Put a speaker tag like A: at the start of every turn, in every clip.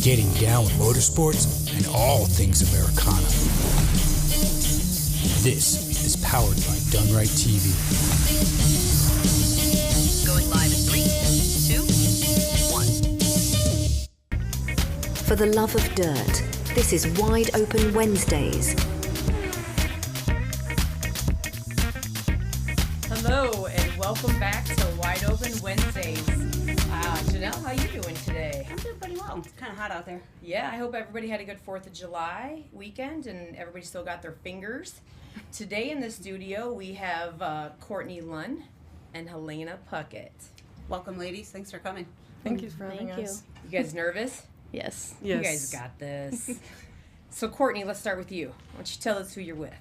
A: getting down with motorsports and all things Americana. This is powered by Done Right TV.
B: Going live in 3, 2, 1.
C: For the love of dirt, this is Wide Open Wednesdays.
D: Hello, and welcome back to Wide Open Wednesdays. Janelle, how you doing today?
E: I'm doing pretty well. It's kind of hot out there.
D: Yeah, I hope everybody had a good 4th of July weekend and everybody still got their fingers. Today in the studio, we have Courtney Lunn and Helena Puckett.
E: Welcome, ladies. Thanks for coming.
F: Thank you for having us.
D: You guys nervous?
F: Yes.
D: You guys got this. So, Courtney, let's start with you. Why don't you tell us who you're with?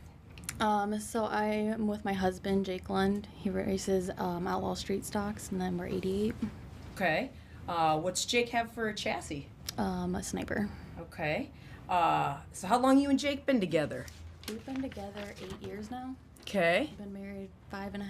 F: So I am with my husband, Jake Lund. He races Outlaw Street Stocks, and then we're 88.
D: Okay. What's Jake have for a chassis?
F: A Sniper.
D: Okay. So how long you and Jake been together?
F: We've been together 8 years now.
D: Okay.
F: We've been married 5.5.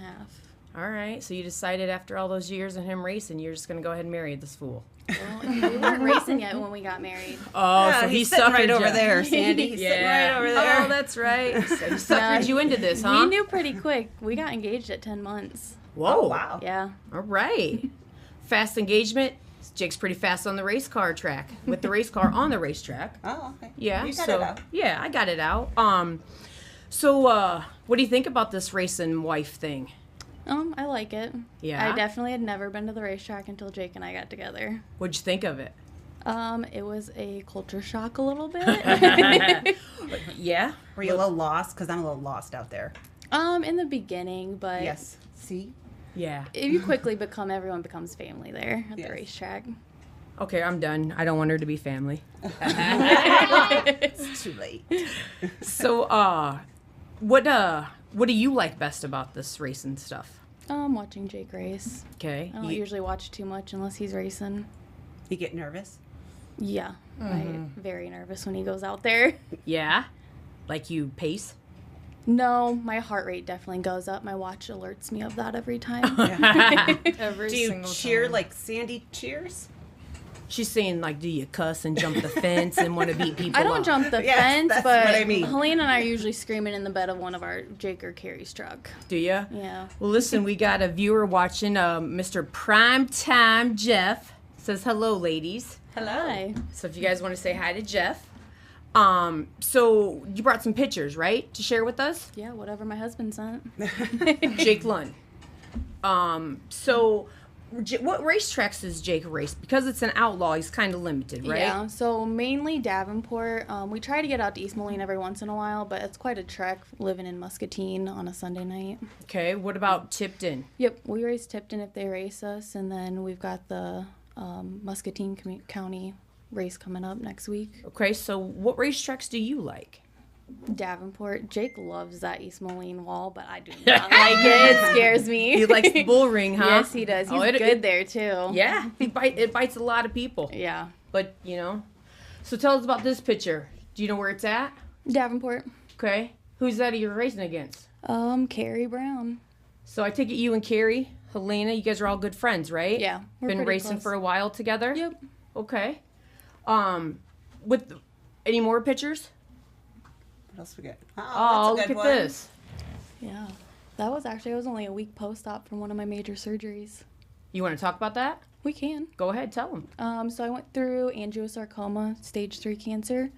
D: All right. So you decided after all those years of him racing, you're just going to go ahead and marry this fool.
F: Well, we weren't racing yet when we got married.
D: Oh,
E: Yeah,
D: so
E: he's
D: he
E: sitting right
D: suckered
E: over
D: ya.
E: there, Sandy. He's sitting right over there.
D: Oh, that's right. So he suckered you into this, huh?
F: We knew pretty quick. We got engaged at 10 months.
D: Whoa.
E: Oh, wow.
F: Yeah.
D: All right. Fast engagement. Jake's pretty fast on the race car track, with the race car on the racetrack.
E: Oh, okay.
D: Yeah.
E: You got
D: so,
E: it out.
D: Yeah, I got it out. So what do you think about this racing wife thing?
F: I like it.
D: Yeah?
F: I definitely had never been to the racetrack until Jake and I got together.
D: What'd you think of it?
F: It was a culture shock a little bit.
D: Yeah?
E: Were you a little lost? Because I'm a little lost out there.
F: In the beginning, but
E: Yes. See?
D: Yeah.
F: if you quickly everyone becomes family there at
E: Yes.
F: the racetrack.
D: Okay, I'm done. I don't want her to be family.
E: It's too late.
D: So, what do you like best about this racing stuff?
F: Watching Jake race.
D: Okay.
F: I don't usually watch too much unless he's racing.
E: You get nervous?
F: Yeah, I'm very nervous when he goes out there.
D: Yeah? Like you pace?
F: No, my heart rate definitely goes up. My watch alerts me of that every time.
G: Every
E: Do you
G: single
E: cheer
G: time.
E: like Sandy cheers?
D: She's saying, like, do you cuss and jump the fence and want to beat people
F: I don't
D: up?
F: jump the
E: Yes,
F: fence,
E: that's
F: but
E: what I mean.
F: Helene and I are usually screaming in the bed of one of our Jake or Carrie's truck.
D: Do you?
F: Yeah.
D: Well, listen, we got a viewer watching, Mr. Primetime Jeff. Says, hello, ladies.
F: Hi.
D: So if you guys want to say hi to Jeff. So you brought some pictures, right, to share with us?
F: Yeah, whatever my husband sent.
D: Jake Lund. So what racetracks does Jake race? Because it's an outlaw, he's kind of limited, right?
F: Yeah, so mainly Davenport. We try to get out to East Moline every once in a while, but it's quite a trek living in Muscatine on a Sunday night.
D: Okay, what about Tipton?
F: Yep, we race Tipton if they race us, and then we've got the Muscatine County race coming up next week.
D: Okay, so what racetracks do you like?
F: Davenport. Jake loves that East Moline wall, but I do not like it. It scares me.
D: He likes the bull ring, huh?
F: Yes, he does. He's good there, too.
D: Yeah, it bites a lot of people.
F: Yeah.
D: But, So tell us about this picture. Do you know where it's at?
F: Davenport.
D: Okay. Who's that you're racing against?
F: Carrie Brown.
D: So I take it you and Carrie, Helena, you guys are all good friends, right?
F: Yeah, we're
D: Been
F: pretty
D: racing
F: close.
D: for a while together?
F: Yep.
D: Okay. Any more pictures?
E: What else we got?
D: Oh,
E: that's a
D: look
E: good
D: at
E: one.
D: this.
F: Yeah. That was only a week post-op from one of my major surgeries.
D: You want to talk about that?
F: We can.
D: Go ahead, tell them.
F: So I went through angiosarcoma, stage 3 cancer.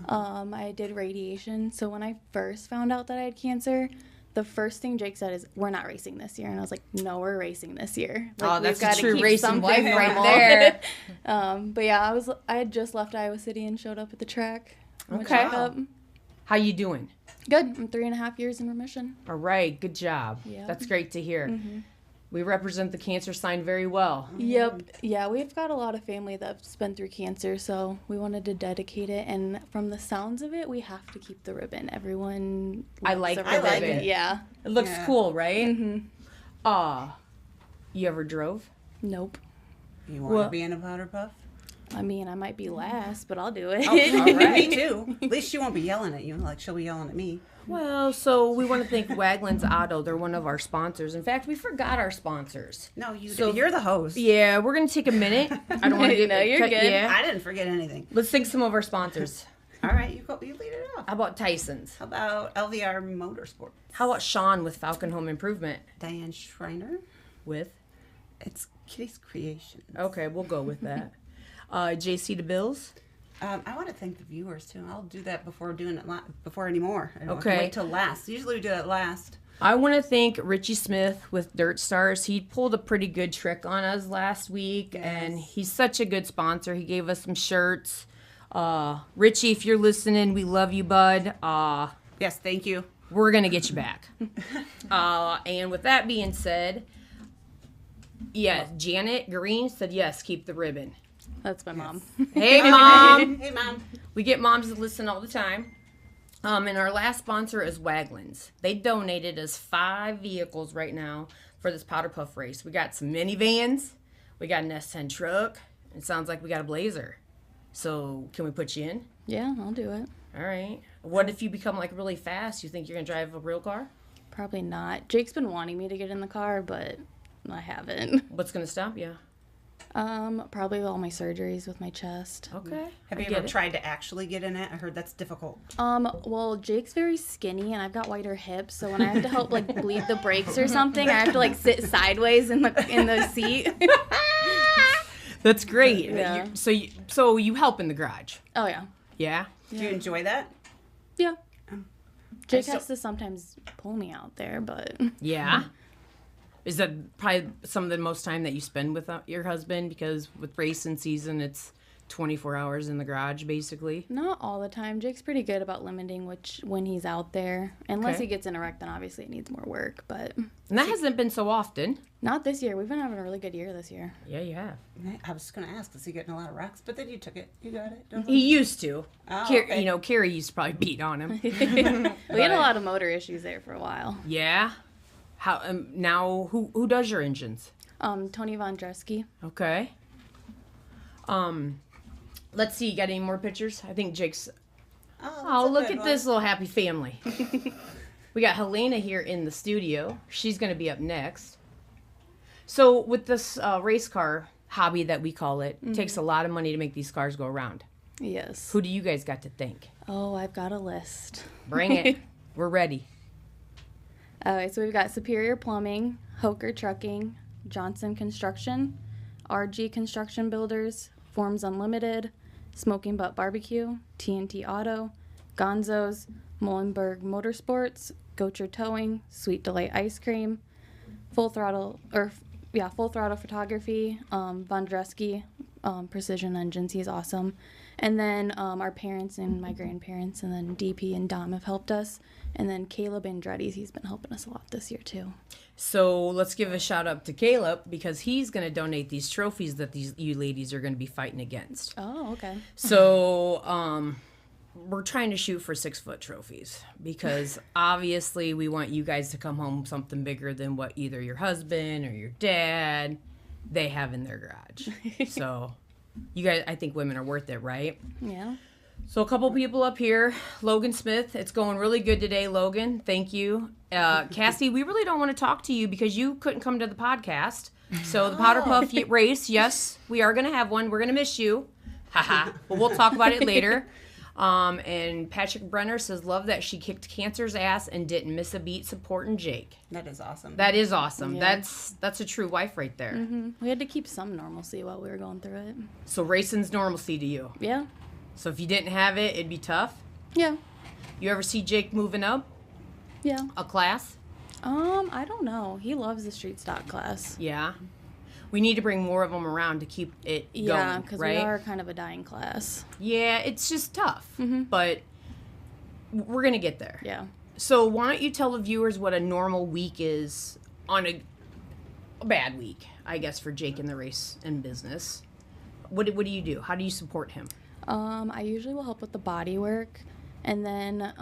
F: I did radiation. So when I first found out that I had cancer, the first thing Jake said is, "We're not racing this year." And I was like, "No, we're racing this year." Like,
D: Oh, that's
F: we've
D: a
F: gotta
D: true
F: keep
D: racing
F: something
D: wife
F: right
D: normal.
F: there. But yeah, I had just left Iowa City and showed up at the track. Went
D: Okay.
F: checked up.
D: How you doing?
F: Good. I'm 3.5 years in remission.
D: All right, good job.
F: Yeah.
D: That's great to hear.
F: Mm-hmm.
D: We represent the cancer sign very well.
F: Yep. Yeah, we've got a lot of family that's been through cancer, so we wanted to dedicate it. And from the sounds of it, we have to keep the ribbon. Everyone
D: I
F: loves
D: like
F: the
D: the
F: ribbon.
D: ribbon.
E: it.
F: Yeah.
D: It looks
E: Yeah.
D: cool, right?
F: Mm-hmm.
D: You ever drove?
F: Nope.
E: You want
D: Well-
E: to be in a powder puff?
F: I mean, I might be last, but I'll do it.
E: Oh, all right. Me too. At least she won't be yelling at you like she'll be yelling at me.
D: Well, so we want to thank Wagland's Auto. They're one of our sponsors. In fact, we forgot our sponsors.
E: No, you.
D: So-
E: You're the host.
D: Yeah, we're going to take a minute. I don't want to get
F: No, you're good.
D: Yeah.
E: I didn't forget anything.
D: Let's thank some of our sponsors.
E: All right, you go. You lead it off.
D: How about Tyson's?
E: How about LVR Motorsport?
D: How about Sean with Falcon Home Improvement?
E: Diane Schreiner.
D: With?
E: It's Kitty's Creation.
D: Okay, we'll go with that. JC DeBills?
E: I want to thank the viewers too. I'll do that before doing it before anymore. I don't have to
D: Okay.
E: wait till last. Usually we do it last.
D: I want to thank Richie Smith with Dirt Stars. He pulled a pretty good trick on us last week, and
E: Yes.
D: he's such a good sponsor. He gave us some shirts. Richie, if you're listening, we love you, bud.
E: Yes, thank you.
D: We're going to get you back. And with that being said, yeah, Janet Green said, yes, keep the ribbon.
F: That's my mom.
D: Hey, Mom.
E: Hey, Mom.
D: We get moms that listen all the time. And our last sponsor is Wagland's. They donated us 5 vehicles right now for this Powder Puff race. We got some minivans. We got an S10 truck. It sounds like we got a Blazer. So can we put you in?
F: Yeah, I'll do it.
D: All right. What if you become like really fast? You think you're going to drive a real car?
F: Probably not. Jake's been wanting me to get in the car, but I haven't.
D: What's going to stop you?
F: Probably all my surgeries with my chest.
D: Okay.
E: Have
D: I
E: you
D: get
E: ever
D: it.
E: tried to actually get in it? I heard that's difficult.
F: Well, Jake's very skinny and I've got wider hips, so when I have to help like bleed the brakes or something, I have to like sit sideways in the seat.
D: That's great.
F: Yeah.
D: So you help in the garage.
F: Oh yeah.
D: Yeah?
E: Do you enjoy that?
F: Yeah. Jake
D: so-
F: has to sometimes pull me out there, but
D: Yeah. Is that probably some of the most time that you spend with your husband? Because with racing season, it's 24 hours in the garage, basically.
F: not all the time. Jake's pretty good about limiting when he's out there. Unless
D: Okay.
F: he gets in a wreck, then obviously it needs more work. But
D: And that hasn't been so often.
F: not this year. We've been having a really good year this year.
D: Yeah, you have.
E: I was just going to ask, is he getting a lot of rocks? But then you took it. You got it. Don't
D: He used to.
E: Oh,
D: Car-
E: okay.
D: You know, Carrie used to probably beat on him.
F: We had a lot of motor issues there for a while.
D: Yeah. How now? Who does your engines?
F: Tony Vondreski.
D: Okay. Let's see. You got any more pictures? I think Jake's. Oh, look at this little happy family. We got Helena here in the studio. She's going to be up next. So with this race car hobby that we call it, it takes a lot of money to make these cars go around.
F: Yes.
D: Who do you guys got to thank?
F: Oh, I've got a list.
D: Bring it. We're ready.
F: All right, so we've got Superior Plumbing, Hoker Trucking, Johnson Construction, RG Construction Builders, Forms Unlimited, Smoking Butt Barbecue, TNT Auto, Gonzo's, Muhlenberg Motorsports, Gocher Towing, Sweet Delight Ice Cream, Full Throttle Photography, Vondreski, Precision Engines, he's awesome. And then our parents and my grandparents, and then DP and Dom have helped us. And then Caleb Andretti's, he's been helping us a lot this year too.
D: So let's give a shout out to Caleb because he's going to donate these trophies that you ladies are going to be fighting against.
F: Oh, okay.
D: So we're trying to shoot for 6-foot trophies because obviously we want you guys to come home with something bigger than what either your husband or your dad they have in their garage. So you guys, I think women are worth it, right?
F: Yeah.
D: So a couple people up here. Logan Smith, it's going really good today, Logan. Thank you. Cassie, we really don't want to talk to you because you couldn't come to the podcast. So the Powder Puff race, yes, we are going to have one. We're going to miss you. Haha. But we'll talk about it later. And Patrick Brenner says, love that she kicked cancer's ass and didn't miss a beat supporting Jake.
E: That is awesome.
D: That is awesome.
F: Yeah.
D: That's a true wife right there.
F: We had to keep some normalcy while we were going through it.
D: So racing's normalcy to you.
F: Yeah.
D: So if you didn't have it, it'd be tough.
F: Yeah.
D: You ever see Jake moving up
F: Yeah.
D: a class?
F: I don't know. He loves the street stock class.
D: Yeah. We need to bring more of them around to keep it
F: Yeah,
D: going,
F: because
D: right?
F: we are kind of a dying class.
D: Yeah, it's just tough. But we're going to get there.
F: Yeah.
D: So why don't you tell the viewers what a normal week is on a bad week, I guess, for Jake in the race and business. What do you do? How do you support him?
F: I usually will help with the body work. And then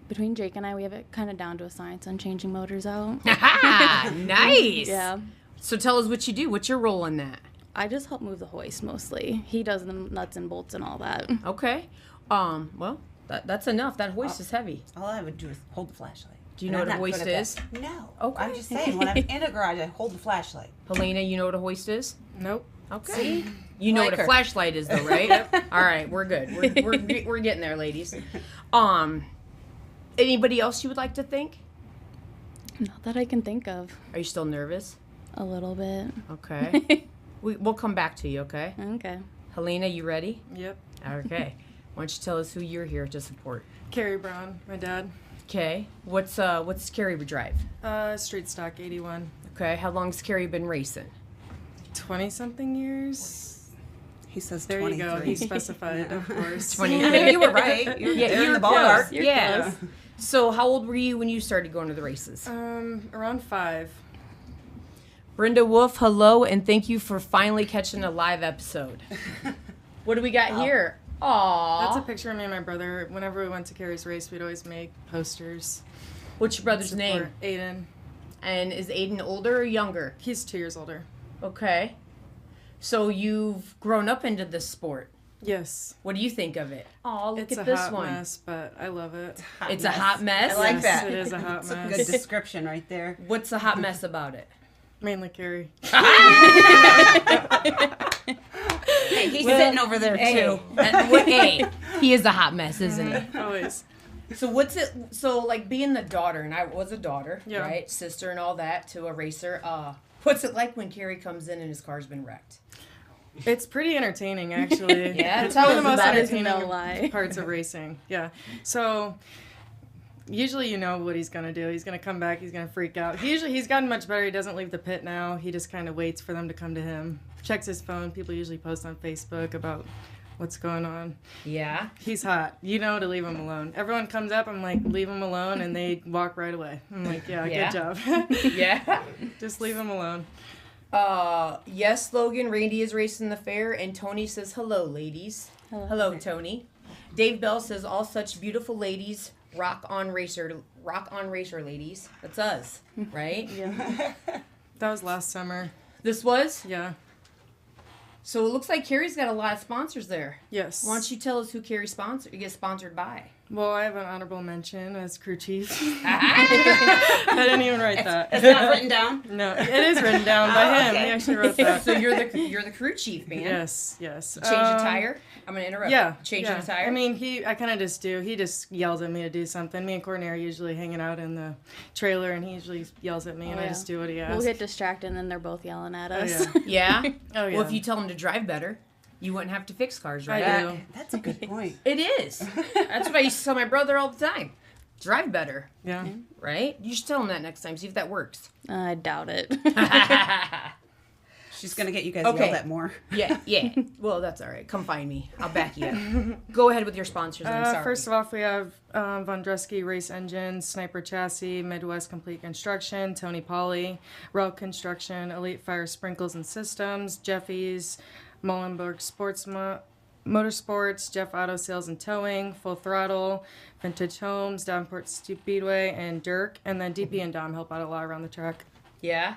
F: between Jake and I, we have it kind of down to a science on changing motors out.
D: Nice.
F: Yeah.
D: So tell us what you do. What's your role in that?
F: I just help move the hoist mostly. He does the nuts and bolts and all that.
D: Okay. Well, that's enough. That hoist is heavy.
E: All I would do is hold the flashlight.
D: Do you know
E: And
D: what a
E: I'm not
D: hoist
E: good at
D: is?
E: that. No.
D: Okay.
E: I'm just saying, when I'm in a garage, I hold the flashlight.
D: Helena, you know what a hoist is?
G: Nope.
D: Okay. You know what a
G: her.
D: flashlight is, though, right? All right, we're good. We're getting there, ladies. Anybody else you would like to thank?
F: Not that I can think of.
D: Are you still nervous?
F: A little bit.
D: Okay. We'll come back to you, okay?
F: Okay.
D: Helena, you ready?
G: Yep.
D: Okay. Why don't you tell us who you're here to support?
G: Carrie Brown, my dad.
D: Okay. What's Carrie drive?
G: Street stock 81.
D: Okay. How long's Carrie been racing?
G: 20-something years.
E: He says
G: There
E: 23.
G: you go. He specified, of course.
D: 20.
E: You were right. You're
D: Yeah,
E: in the ballpark.
F: You're
D: Yeah.
F: close.
D: So how old were you when you started going to the races?
G: Around 5.
D: Brenda Wolf, hello, and thank you for finally catching a live episode. What do we got here? Aww.
G: That's a picture of me and my brother. Whenever we went to Carrie's race, we'd always make posters.
D: What's your brother's name?
G: For Aiden.
D: And is Aiden older or younger?
G: He's 2 years older.
D: Okay. So you've grown up into this sport.
G: Yes.
D: What do you think of it? Oh, look
G: It's
D: at
G: a
D: this
G: hot
D: one.
G: mess, but I love it.
D: It's a hot mess.
E: I like
G: Yes,
E: that.
G: it is a hot
E: It's a
G: mess.
E: good description right there.
D: What's the hot mess about it?
G: Mainly Carrie.
E: Hey, he's sitting over there too.
D: Hey, he is a hot mess, isn't he?
G: Always.
D: So what's it? So like being the daughter, and I was a daughter,
G: Yeah.
D: right? Sister and all that to a racer. What's it like when Carrie comes in and his car's been wrecked?
G: It's pretty entertaining, actually.
D: Yeah,
G: It's
D: tell
G: one of the
D: us
G: most
D: about it.
G: entertaining
F: No lie.
G: parts of racing. Yeah. So usually you know what he's gonna do. He's gonna come back. He's gonna freak out. He's gotten much better. He doesn't leave the pit now. He just kind of waits for them to come to him. Checks his phone. People usually post on Facebook about what's going on.
D: Yeah.
G: He's hot. You know to leave him alone. Everyone comes up. I'm like, leave him alone, and they walk right away. I'm like, yeah.
D: Yeah.
G: Good job.
D: Yeah.
G: Just leave him alone.
D: Yes, Logan, Randy is racing the fair, and Tony says, hello, ladies. Hello, Tony. Dave Bell says, all such beautiful ladies, rock on racer ladies. That's us, right?
F: Yeah.
G: That was last summer.
D: This was?
G: Yeah.
D: So it looks like Carrie's got a lot of sponsors there.
G: Yes.
D: Why don't you tell us who Carrie gets sponsored by?
G: Well, I have an honorable mention as crew chief. I didn't even write that.
E: It's not written down.
G: No, it is written down by him.
E: okay.
G: He actually wrote that.
D: So you're the crew chief, man.
G: Yes, yes.
D: Change a tire? I'm gonna interrupt.
G: Yeah.
D: Changing
G: yeah.
D: a tire?
G: I mean, I kind of just do. He just yells at me to do something. Me and Courtney are usually hanging out in the trailer, and he usually yells at me, and I
F: yeah.
G: just do what he asks.
F: We'll get distracted and then they're both yelling at us.
G: yeah.
D: Yeah?
G: Oh, yeah.
D: Well, if you tell him to drive better, you wouldn't have to fix cars, right?
G: I do.
E: That's a good point.
D: It is. That's what I used to tell my brother all the time. Drive better,
G: Yeah.
D: right? You should tell him that next time. See if that works.
F: I doubt it.
E: She's gonna get you guys
D: Okay.
E: yelled at more.
D: Yeah. Well, that's all right. Come find me. I'll back you up. Go ahead with your sponsors. I'm sorry.
G: First of all, we have Vondrusky Race Engines, Sniper Chassis, Midwest Complete Construction, Tony Pauly, Route Construction, Elite Fire Sprinkles and Systems, Jeffy's, Mullenberg Motorsports, Jeff Auto Sales and Towing, Full Throttle, Vintage Homes, Davenport Speedway, and Dirk. And then DP and Dom help out a lot around the track.
D: Yeah.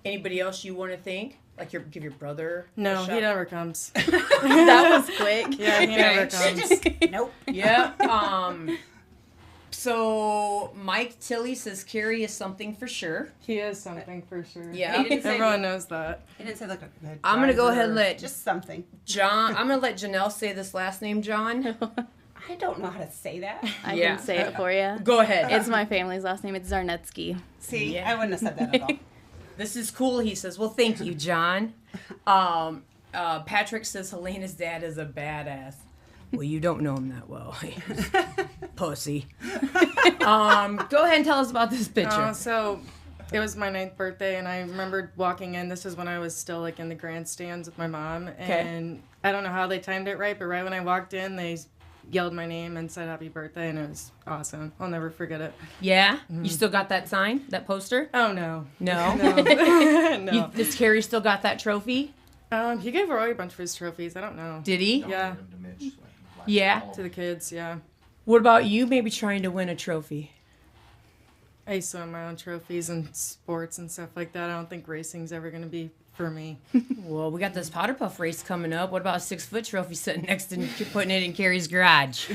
D: Anybody else you want to thank? Like give your brother. a
G: No,
D: shout?
G: he never comes.
F: That was quick.
G: Yeah, he never comes.
E: Nope.
D: Yeah. So Mike Tilley says Carrie is something for sure.
G: He is something for sure.
D: Yeah.
E: He didn't say
G: Everyone knows that.
E: He didn't say like a good
D: I'm gonna go
E: driver
D: ahead and
E: or
D: let-
E: just something.
D: John. I'm gonna let Janelle say this last name, John.
E: I don't know how to say that.
F: I
D: Yeah.
F: can say it for you.
D: Go ahead.
F: It's my family's last name. It's Zarnetsky.
E: See,
D: Yeah.
E: I wouldn't have said that at all.
D: This is cool, he says. Well, thank you, John. Patrick says Helena's dad is a badass. Well, you don't know him that well. Pussy. Go ahead and tell us about this picture.
G: So it was my 9th birthday, and I remembered walking in. This is when I was still like in the grandstands with my mom, and I don't know how they timed it right, but right when I walked in, they yelled my name and said happy birthday, and it was awesome. I'll never forget it.
D: Yeah? You still got that sign, that poster?
G: Oh no,
D: No?
G: no.
D: Does Carrie still got that trophy?
G: He gave Roy a bunch of his trophies. I don't know.
D: Did he?
G: Yeah,
D: Yeah.
G: to the kids. Yeah,
D: What about you maybe trying to win a trophy?
G: I used to win my own trophies and sports and stuff like that. I don't think racing's ever gonna be for me.
D: Well, we got this Powder Puff race coming up. What about a 6-foot trophy sitting next and putting it in Carrie's garage?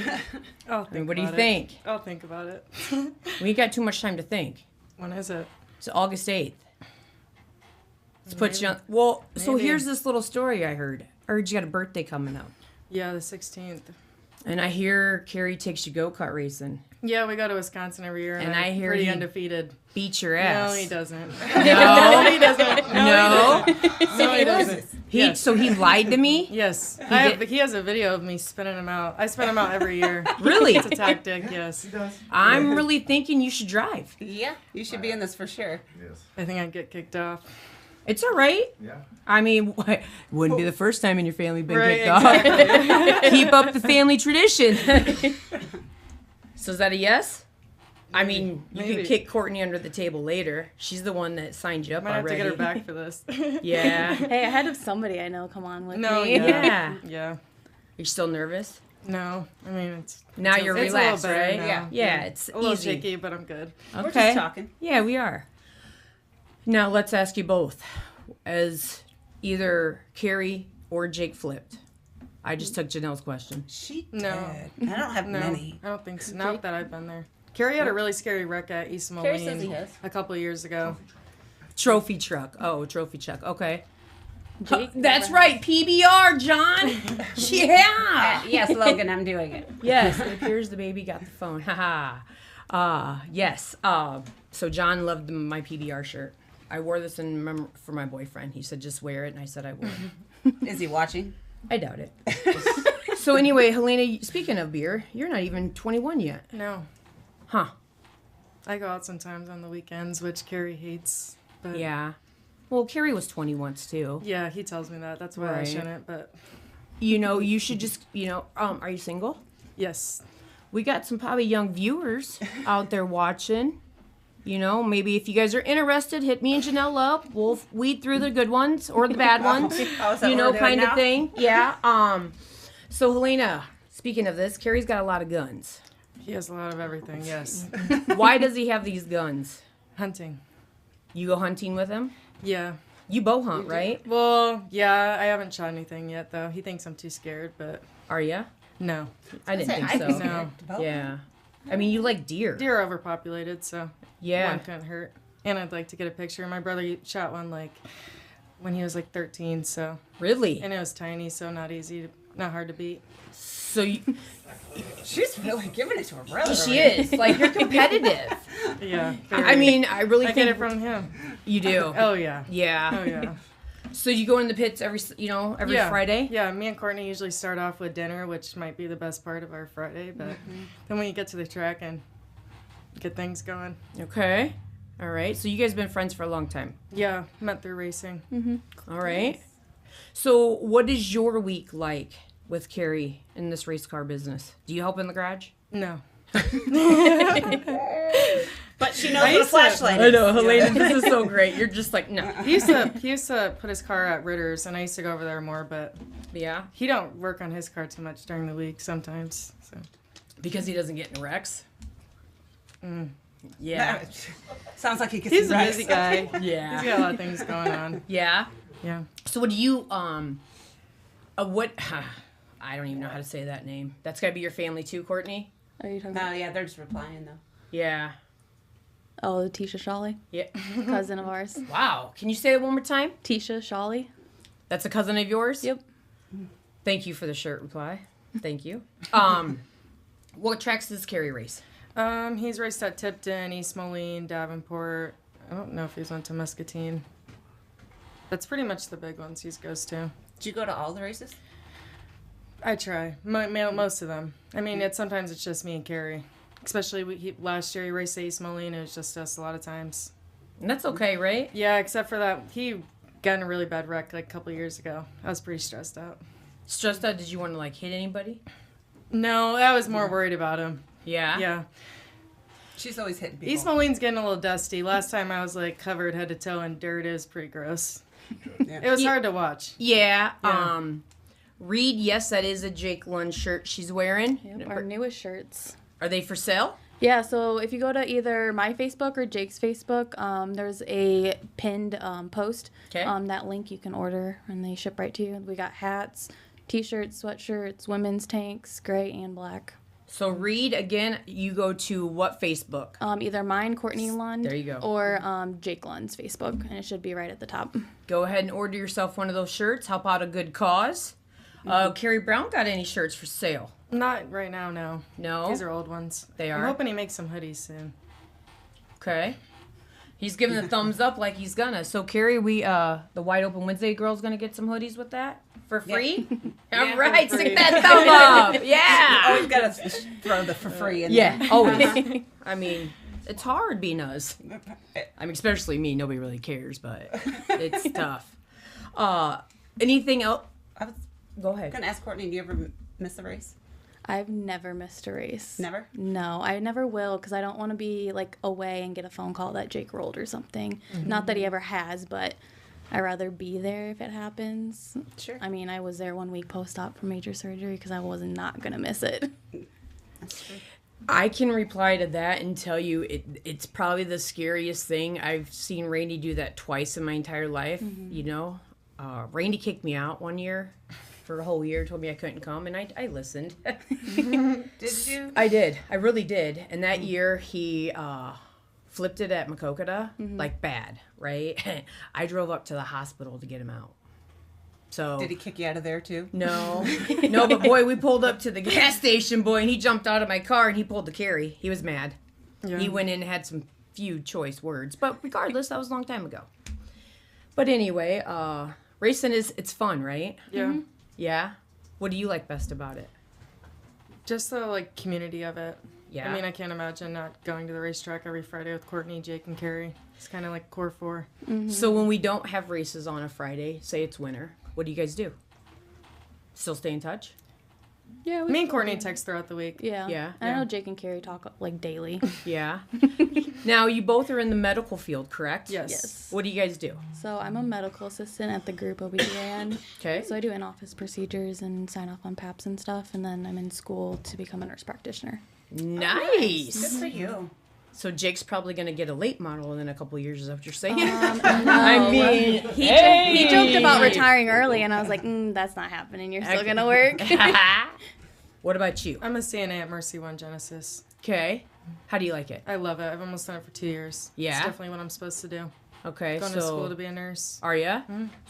G: I'll think
D: What do you
G: about it.
D: think?
G: I'll think about it.
D: We ain't got too much time to think.
G: When is it?
D: It's August 8th. Let's put you on. Well, so
G: Maybe.
D: here's this little story I heard. I heard you got a birthday coming up.
G: Yeah, the 16th.
D: And I hear Carrie takes you go-kart racing.
G: Yeah, we go to Wisconsin every year, and,
D: And I
G: I'm
D: hear
G: pretty
D: he-
G: undefeated.
D: Beat your ass.
G: No, he doesn't.
D: No?
G: he doesn't.
D: No?
G: No, he doesn't. Yes.
D: So he lied to me?
G: Yes,
D: did-
G: he has a video of me spinning him out. I spin him out every year.
D: Really?
G: It's a tactic. Yes,
D: I'm really thinking you should drive.
E: Yeah, you should be in this for sure.
G: I think I'd get kicked off.
D: It's all right.
H: Yeah.
D: I mean, wouldn't be the first time in your family been
G: Right,
D: kicked off. Keep up the family tradition. So is that a yes? I mean, you
G: Maybe.
D: can kick Courtney under the table later. She's the one that signed you up
G: Might have to
D: already.
G: get her back for this.
D: Yeah.
F: Hey, I had of somebody I know come on with
G: No,
F: me.
G: yeah.
D: Yeah.
G: Yeah.
D: You're still nervous?
G: No, I mean it's
D: Now
G: it's
D: you're
G: it's
D: relaxed,
G: a little better
D: right?
G: now.
D: Yeah, it's
G: a little
D: easy.
G: shaky, but I'm good.
D: Okay.
E: We're just talking.
D: Yeah, we are. Now let's ask you both, as either Carrie or Jake flipped. I just took Janelle's question.
E: She
G: No.
E: did. I don't have
G: No,
E: many.
G: I don't think so. Not that I've been there. Carrie had a really scary wreck at East
E: Carrie says
G: Moline
E: he has.
G: a couple of years ago.
D: Trophy truck. Oh, trophy truck. Okay.
F: Jake
D: That's
F: never
D: right, PBR, John. Yeah.
E: Yes, Logan, I'm doing it.
D: Yes, it appears the baby got the phone. Haha. Yes. So John loved my PBR shirt. I wore this for my boyfriend. He said, just wear it. And I said, I would.
E: Is he watching?
D: I doubt it. So anyway, Helena, speaking of beer, you're not even 21 yet.
G: No,
D: Huh.
G: I go out sometimes on the weekends, which Carrie hates. But
D: Yeah. Well, Carrie was 20 once, too.
G: yeah, he tells me that. That's why I
D: Right.
G: shouldn't. But
D: You know, you should just, are you single?
G: yes,
D: We got some probably young viewers out there watching. You know, maybe if you guys are interested, hit me and Janelle up. We'll weed through the good ones or the bad ones.
E: Oh, is that
D: You
E: what
D: know,
E: we're doing
D: kind of
E: now?
D: thing. Yeah. So Helena, speaking of this, Carrie's got a lot of guns.
G: he has a lot of everything. Yes,
D: Why does he have these guns?
G: hunting.
D: You go hunting with him?
G: Yeah.
D: You bow hunt, right?
G: Well, yeah, I haven't shot anything yet though. He thinks I'm too scared, but
D: Are ya?
G: no.
D: I didn't think
E: I'd be
D: so.
G: No.
E: scared.
D: Yeah. I mean, you like deer.
G: Deer are overpopulated, so
D: Yeah.
G: one couldn't hurt. And I'd like to get a picture. My brother shot one like when he was like 13, so
D: Really?
G: and it was tiny, so not hard to beat.
D: So you,
E: She's really giving it to her brother.
D: she is. Like, you're competitive.
G: Yeah.
D: I mean, I really
G: I
D: think
G: get it from him.
D: you do.
G: Oh yeah.
D: Yeah.
G: Oh yeah.
D: So you go in the pits every
G: Yeah.
D: Friday?
G: Yeah, me and Courtney usually start off with dinner, which might be the best part of our Friday, but then when you get to the track and get things going.
D: Okay. All right. So you guys have been friends for a long time.
G: Yeah, met through racing.
D: All right. So what is your week like with Carrie in this race car business? Do you help in the garage?
G: No.
E: But she knows what a flashlight is.
D: I know, Helena, this is so great. You're just like, no.
G: He used to put his car at Ritter's, and I used to go over there more, but
D: Yeah.
G: he don't work on his car too much during the week sometimes. So
D: Because he doesn't get in wrecks? Yeah.
E: Sounds like he gets
G: he's a
E: wrecks.
G: busy guy.
D: Yeah.
G: He's got a lot of things going on.
D: Yeah.
G: Yeah.
D: So what do you, what, I don't even know how to say that name. That's got to be your family too, Courtney?
F: Are you talking
E: No,
F: about?
E: yeah, they're just replying though.
D: Yeah.
F: Oh, Tisha Shawley,
D: Yeah.
F: cousin of ours.
D: Wow. Can you say that one more time?
F: Tisha Shawley.
D: That's a cousin of yours?
F: Yep.
D: Thank you for the shirt reply. Thank you. What tracks does Carrie race?
G: He's raced at Tipton, East Moline, Davenport. I don't know if he's went to Muscatine. That's pretty much the big ones he goes to.
E: Did you go to all the races?
G: I try. Most of them. I mean, sometimes it's just me and Carrie. Especially last year he raced at East Moline. It was just us a lot of times.
D: And that's okay, right?
G: Yeah, except for that he got in a really bad wreck like a couple years ago. I was pretty stressed out.
D: Stressed out? Did you want to like hit anybody?
G: No, I was more worried about him.
D: Yeah.
G: Yeah.
E: She's always hitting people.
G: East Moline's getting a little dusty. Last time I was like covered head to toe in dirt. It was pretty gross.
E: Yeah.
G: It was hard to watch.
D: Yeah.
G: Yeah.
D: Reed, yes, that is a Jake Lund shirt she's wearing.
F: Yep, our newest shirts.
D: Are they for sale?
F: Yeah, so if you go to either my Facebook or Jake's Facebook, there's a pinned post.
D: Okay.
F: That link you can order, and they ship right to you. We got hats, T-shirts, sweatshirts, women's tanks, gray and black.
D: So Reed, again, you go to what Facebook?
F: Either mine, Courtney Lund,
D: There you go.
F: or Jake Lund's Facebook, and it should be right at the top.
D: Go ahead and order yourself one of those shirts. Help out a good cause. Carrie Brown got any shirts for sale?
G: Not right now, no.
D: No?
G: These are old ones.
D: They
G: I'm
D: are?
G: hoping he makes some hoodies soon.
D: Okay. He's giving the thumbs up like he's gonna. So Carrie, the Wide Open Wednesday girl's gonna get some hoodies with that for free. All right,
G: for free.
D: stick that thumb up. Yeah.
E: Always got to throw the for free in
D: Yeah. Always. I mean, it's hard being us. I mean, especially me. Nobody really cares, but it's tough. Anything else?
E: I was
D: Go ahead.
E: going to ask Courtney, do you ever miss a race?
F: I've never missed a race.
E: Never?
F: No, I never will, because I don't want to be like away and get a phone call that Jake rolled or something. Not that he ever has, but I'd rather be there if it happens.
E: Sure.
F: I mean, I was there 1 week post-op for major surgery because I was not going to miss it.
E: That's true.
D: I can reply to that and tell you it's probably the scariest thing. I've seen Randy do that twice in my entire life, you know. Randy kicked me out one year for a whole year, told me I couldn't come, and I listened.
E: Did you?
D: I did. I really did. And that year he flipped it at Makokata, like bad, right? I drove up to the hospital to get him out. So
E: Did he kick you out of there too?
D: No. No, but boy, we pulled up to the gas station, boy, and he jumped out of my car and he pulled the Carrie. He was mad.
G: Yeah.
D: He went in and had some few choice words. But regardless, that was a long time ago. But anyway, racing it's fun, right?
G: Yeah.
D: Yeah. What do you like best about it?
G: Just the like community of it.
D: Yeah.
G: I mean, I can't imagine not going to the racetrack every Friday with Courtney, Jake, and Carrie. It's kind of like core four.
D: So when we don't have races on a Friday, say it's winter, what do you guys do? Still stay in touch?
F: Yeah,
G: Me and Courtney text throughout the week.
F: Yeah.
D: Yeah.
F: I know Jake and Carrie talk like daily.
D: Yeah. Now, you both are in the medical field, correct?
G: Yes.
F: Yes.
D: What do you guys do?
F: So I'm a medical assistant at the group OBGYN.
D: Okay.
F: So I do in-office procedures and sign off on PAPs and stuff, and then I'm in school to become a nurse practitioner.
D: Nice.
E: Good for you.
D: So Jake's probably going to get a late model in a couple of years, is that what you're saying?
F: No.
D: I mean,
F: He joked about retiring early, and I was like, that's not happening. You're still going to work.
D: What about you?
G: I'm a CNA at Mercy One Genesis.
D: Okay. How do you like it?
G: I love it. I've almost done it for 2 years.
D: Yeah?
G: It's definitely what I'm supposed to do.
D: Okay,
G: Going
D: so
G: to school to be a nurse.
D: are ya?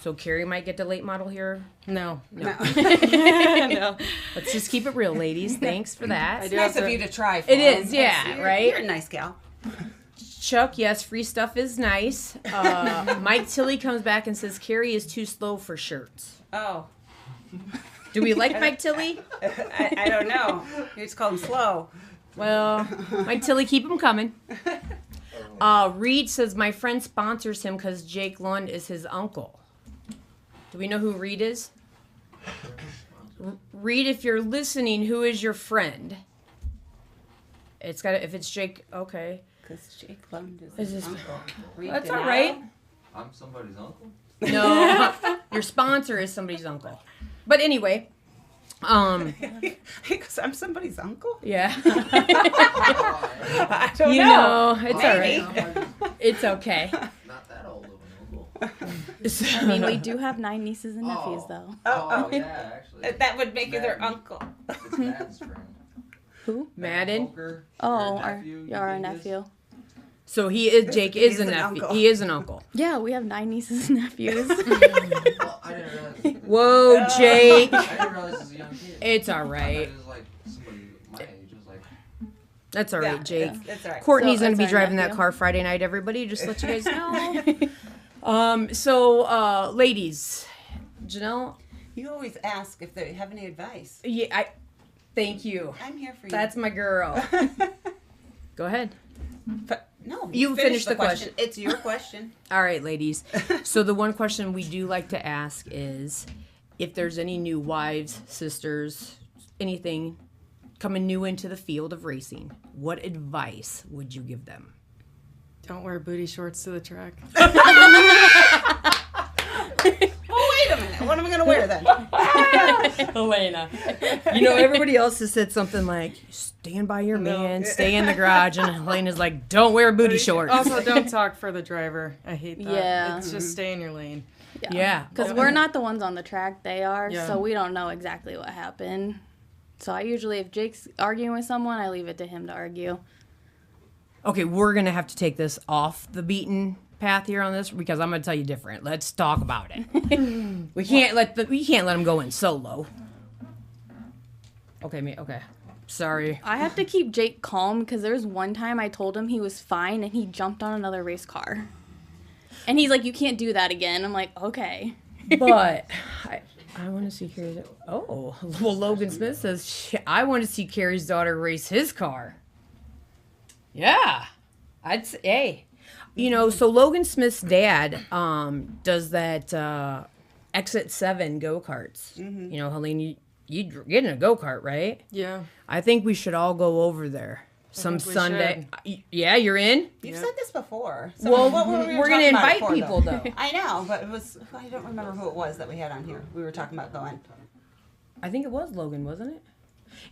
D: So Carrie might get the late model here.
G: No.
E: No.
G: No.
D: Let's just keep it real, ladies. Thanks for that.
G: I
E: It's
G: do
E: nice
G: have
E: of
G: to-
E: you to try for
D: It
E: him.
D: is, yeah,
E: You're-
D: right?
E: You're a nice gal.
D: Chuck, yes, free stuff is nice. Mike Tilley comes back and says Carrie is too slow for shirts.
E: Oh,
D: Do we like Mike Tilley?
E: I don't know. You just call him slow.
D: Well, Mike Tilley, keep him coming. Reed says my friend sponsors him because Jake Lund is his uncle. Do we know who Reed is? Reed, if you're listening, who is your friend? It's got if it's Jake. Okay,
E: Because Jake Lund is
D: Is
E: his
D: this-
E: uncle. Reed
D: that's all
E: Donato?
D: right.
H: I'm somebody's uncle.
D: No, your sponsor is somebody's uncle. But anyway,
E: Because I'm somebody's uncle?
D: yeah,
E: I don't
D: you know, it's all
E: Maybe.
D: right. It's okay.
H: Not that old of an uncle.
F: I mean, we do have 9 nieces and nephews, though.
H: Oh, yeah, actually.
E: That would make you their
H: Madden.
E: uncle.
H: It's Madden's friend.
F: Who?
D: Madden.
H: Poker,
F: Oh,
H: your
F: our,
H: nephew,
F: yeah, our
H: you think is?
F: nephew.
D: So he is Jake is
E: He's
D: a
E: an
D: nephew.
E: uncle.
D: He is an uncle.
F: Yeah, we have 9 nieces and nephews.
H: Well, I didn't realize.
D: Whoa, Jake.
H: I didn't realize he was a young kid.
D: It's all
H: I thought
D: right.
H: he was like somebody my age. It was like,
D: That's all right,
E: Yeah,
D: Jake.
E: It's all right.
D: Courtney's
F: So
D: gonna be
F: that's our
D: driving that
F: nephew.
D: car Friday night. Everybody, just let you guys know. So ladies, Janelle.
E: You always ask if they have any advice.
D: Yeah, thank you.
E: I'm here for you.
D: That's my girl. Go ahead.
E: But, no,
D: You finish the question.
E: It's your question.
D: All right, ladies. So the one question we do like to ask is if there's any new wives, sisters, anything coming new into the field of racing, what advice would you give them?
G: Don't wear booty shorts to the track.
E: Oh, wait a minute. What am I gonna wear then?
D: Helena. You know, everybody else has said something like, stand by your man, stay in the garage. And Helena's like, don't wear booty shorts.
G: Also, don't talk for the driver. I hate that.
F: Yeah.
G: It's just stay in your lane.
D: Yeah.
F: Because we're not the ones on the track, they are,
G: Yeah.
F: so we don't know exactly what happened. So I usually, if Jake's arguing with someone, I leave it to him to argue.
D: Okay, we're going to have to take this off the beaten path here on this because I'm going to tell you different. Let's talk about it. we can't let him go in solo. Okay. Sorry.
F: I have to keep Jake calm because there was one time I told him he was fine and he jumped on another race car. And he's like, you can't do that again. I'm like, okay.
D: But I want to see Carrie's. Oh, well, Logan Smith says, I want to see Carrie's daughter race his car. Yeah. I'd say, hey. You know, so Logan Smith's dad does that Exit 7 go-karts. You know, Helene, you get in a go-kart, right?
G: Yeah.
D: I think we should all go over there some
G: think we
D: Sunday. Yeah, you're in?
E: You've said this before. So
D: Well,
E: what were we
D: we're
E: talking
D: gonna
E: about it
D: invite
E: for,
D: people, though.
E: I know, but it was, I don't remember who it was that we had on here. We were talking about going.
D: I think it was Logan, wasn't it?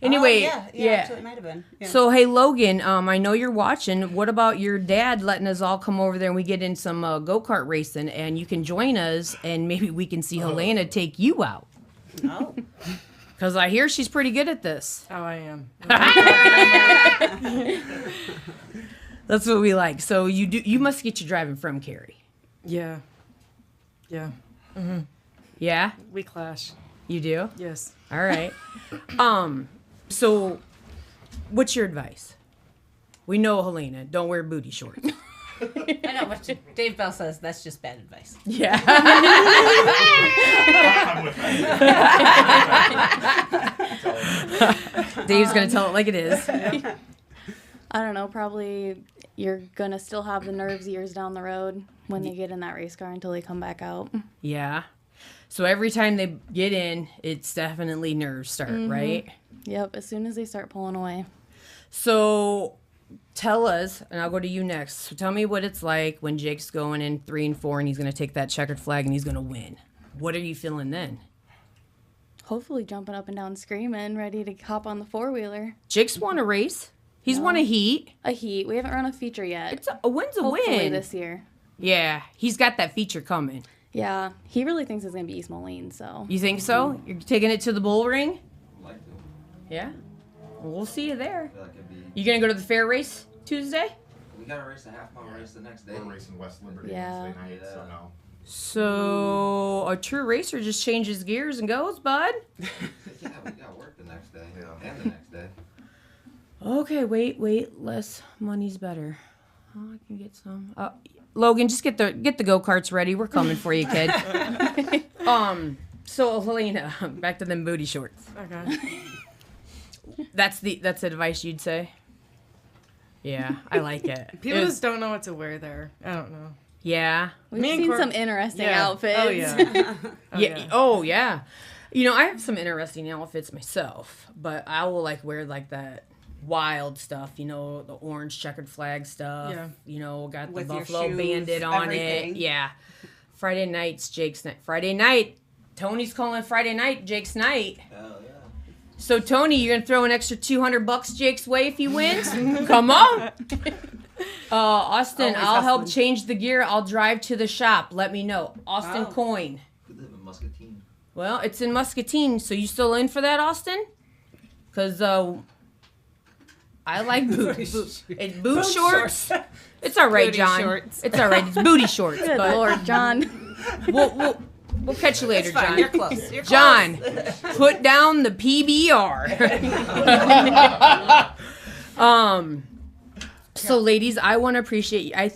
D: Anyway,
E: Oh, yeah. Actually, it might have been. Yeah.
D: So, hey, Logan, I know you're watching. What about your dad letting us all come over there and we get in some go-kart racing and you can join us and maybe we can see Helena take you out?
E: Oh.
D: Because I hear she's pretty good at this.
G: Oh, I am.
D: That's what we like. So you must get your driving from Carrie.
G: Yeah. Yeah.
D: Yeah?
G: We clash.
D: You do?
G: Yes.
D: All right. So what's your advice? We know, Helena, don't wear booty shorts.
E: I know, but Dave Bell says that's just bad advice.
D: Yeah. Dave's going to tell it like it is.
F: I don't know, probably you're going to still have the nerves years down the road when they get in that race car until they come back out.
D: Yeah. So every time they get in, it's definitely nerves start, right?
F: Yep, as soon as they start pulling away.
D: So tell us, and I'll go to you next. So tell me what it's like when Jake's going in 3 and 4 and he's going to take that checkered flag and he's going to win. What are you feeling then?
F: Hopefully jumping up and down screaming, ready to hop on the four-wheeler.
D: Jake's won a race. He's won a heat.
F: A heat. We haven't run a feature yet.
D: It's a win's a
F: Hopefully
D: win.
F: this year.
D: Yeah, he's got that feature coming.
F: Yeah, he really thinks it's going to be East Moline, so.
D: You think so? You're taking it to the bull ring?
H: Like to.
D: Yeah. Well, we'll see you there.
H: I feel like it'd be.
D: You gonna go to the fair race Tuesday?
H: We gotta race a half mile race the next day.
B: We're racing West Liberty
F: Yeah.
B: Wednesday night, so
H: Yeah.
B: no.
D: So a true racer just changes gears and goes, bud.
H: Yeah, we got work the next day.
B: Yeah.
H: And the next day.
D: Okay, wait. Less money's better. Oh, I can get some. Logan, just get the go karts ready. We're coming for you, kid. So Helena, back to them booty shorts.
G: Okay.
D: That's advice you'd say. Yeah, I like it.
G: People just don't know what to wear there. I don't know.
D: Yeah.
F: We've
G: Me and
F: seen
G: Cor-
F: some interesting
G: Yeah.
F: outfits.
G: Oh, yeah.
D: Yeah. Oh, yeah. You know, I have some interesting outfits myself, but I will wear that wild stuff. You know, the orange checkered flag stuff.
G: Yeah.
D: You know, got the
E: With your
D: Buffalo
E: shoes,
D: Bandit on
E: everything.
D: it. Yeah. Friday night's Jake's night. Friday night. Tony's calling Friday night Jake's night.
H: Hell yeah.
D: So Tony, you're gonna throw an extra $200 Jake's way if he wins? Come on. Austin,
E: Always
D: I'll help
E: hustling.
D: change the gear. I'll drive to the shop. Let me know. Austin
E: Oh.
D: Coin.
H: We live in Muscatine.
D: Well, it's in Muscatine, so you still in for that, Austin? Because I like it's boot shorts. It's all right,
G: Booty
D: John.
G: shorts.
D: It's all right. It's booty shorts.
F: Good
D: but
F: Lord, John.
D: We'll catch you later,
E: It's fine.
D: John.
E: You're close. You're
D: John,
E: close.
D: put down the PBR. So, ladies, I want to appreciate you. I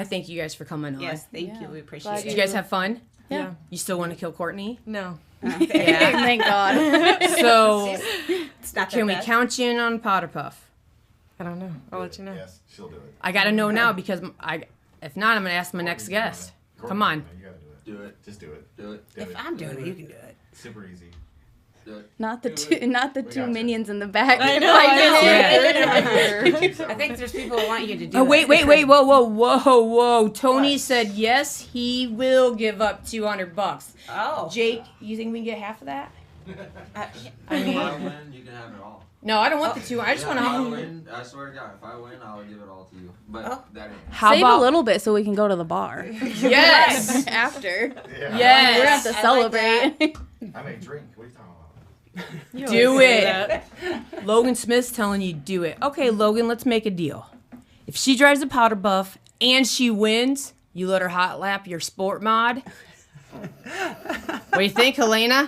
D: thank you guys for coming on.
E: Yes, thank you.
F: Yeah.
E: We
F: Glad
E: appreciate
D: Did
E: it.
D: you guys have fun?
F: Yeah.
D: You still want to kill Courtney?
G: No.
D: Yeah.
F: Thank God.
D: So,
E: It's not that
D: can we
E: bad.
D: count you in on Potter Puff?
G: I don't know. I'll let you know.
B: Yes, she'll do it.
D: I gotta know now because if not, I'm gonna ask my next guest. Come on.
B: You gotta do it.
H: Do it.
B: Just do it.
H: Do it.
B: Do
E: If
B: it.
E: I'm doing it, you can do it.
B: Super easy.
H: Do it.
F: Not the two minions in the back.
G: I know.
E: I think there's people who want you to do
D: Oh,
E: it.
D: wait, whoa. Tony said yes, he will give up $200.
E: Oh.
D: Jake, you think we can get half of that?
H: I mean, if I win, you can have it all.
D: No, I don't want the two. I just
H: Yeah,
D: want
H: if I
D: to.
H: win, I swear to God, if I win, I'll give it all to you. But that ain't.
D: How
F: Save
D: about
F: a little bit so we can go to the bar.
D: Yes.
F: After.
I: Yeah.
D: Yes.
F: We're gonna have to celebrate.
I: I may drink. What are you talking about?
D: Do it. Logan Smith's telling you do it. Okay, Logan, let's make a deal. If she drives a powder puff and she wins, you let her hot lap your sport mod. What do you think, Helena?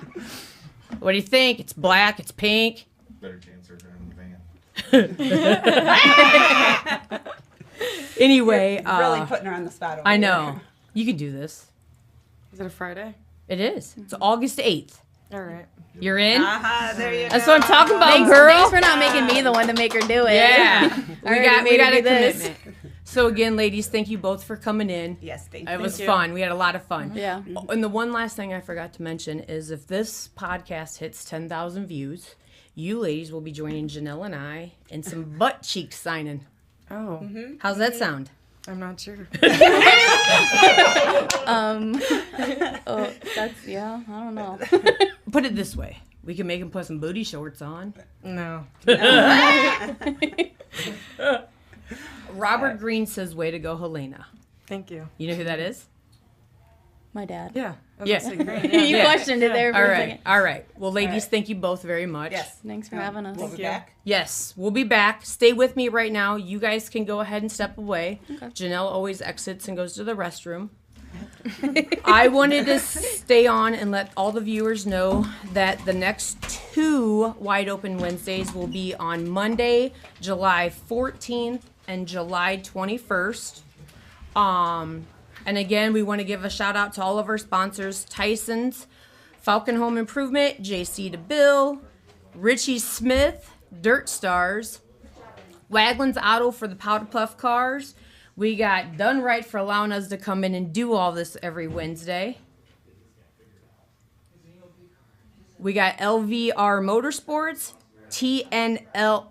D: What do you think? It's black, it's pink.
I: Better cancer driving the van.
D: Anyway,
E: Really putting her on the spot over
D: I
E: here.
D: know. You can do this.
G: Is it a Friday?
D: It is. It's August 8th.
G: All right.
D: You're in?
E: There you
D: That's
E: go.
D: what I'm talking about,
F: Thanks,
D: girl.
F: thanks for not making me the one to make her do it.
D: Yeah.
F: I
D: we
F: already
D: got
F: made her
D: a
F: do this.
D: commitment. So again, ladies, thank you both for coming in.
E: Yes, thank
D: It
E: you.
D: was fun. We had a lot of fun.
F: Yeah.
D: Oh, and the one last thing I forgot to mention is if this podcast hits 10,000 views, you ladies will be joining Janelle and I in some butt cheek signing.
G: Oh,
D: How's that sound?
G: I'm not sure.
F: Oh, that's I don't know.
D: Put it this way. We can make him put some booty shorts on.
G: No.
D: Robert Green says, way to go, Helena.
G: Thank you.
D: You know who that is?
F: My dad.
G: Yeah. I was
D: Yeah.
G: gonna say great.
F: You
D: Yeah.
F: questioned it there for
D: All
F: a
D: right.
F: second.
D: All right. Well, ladies,
E: right.
D: thank you both very much.
E: Yes.
F: Thanks for having us.
E: We'll be
G: you.
E: back.
D: Yes, we'll be back. Stay with me right now. You guys can go ahead and step away.
F: Okay.
D: Janelle always exits and goes to the restroom. I wanted to stay on and let all the viewers know that the next 2 Wide Open Wednesdays will be on Monday, July 14th and July 21st. And again, we want to give a shout out to all of our sponsors: Tyson's, Falcon Home Improvement, JC DeBill, Richie Smith, Dirt Stars, Wagland's Auto for the Powder Puff cars. We got Done Right for allowing us to come in and do all this every Wednesday. We got LVR Motorsports, TNL.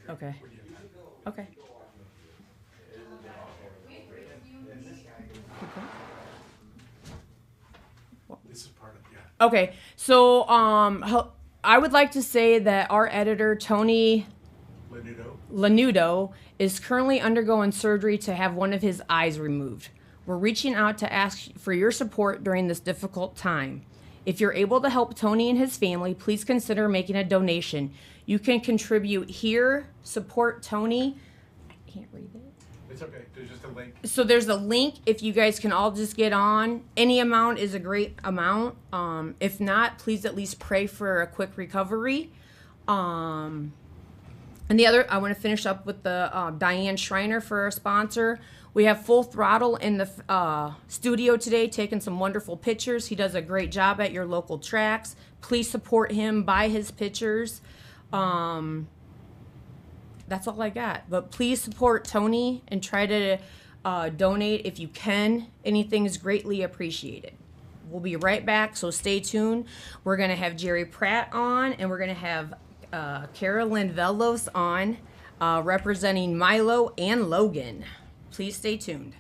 D: Okay. Okay.
I: This is part of
D: Okay. So I would like to say that our editor Tony Lanudo is currently undergoing surgery to have one of his eyes removed. We're reaching out to ask for your support during this difficult time. If you're able to help Tony and his family, please consider making a donation. You can contribute here, support Tony. I can't read it.
I: It's okay. There's just a link.
D: So there's a link if you guys can all just get on. Any amount is a great amount. If not, please at least pray for a quick recovery. And the other, I want to finish up with the Diane Schreiner for our sponsor. We have Full Throttle in the studio today taking some wonderful pictures. He does a great job at your local tracks. Please support him, buy his pictures. That's all I got. But please support Tony and try to donate if you can. Anything is greatly appreciated. We'll be right back, so stay tuned. We're going to have Jerry Pratt on, and we're going to have Carolyn Velos on, representing Milo and Logan. Please stay tuned.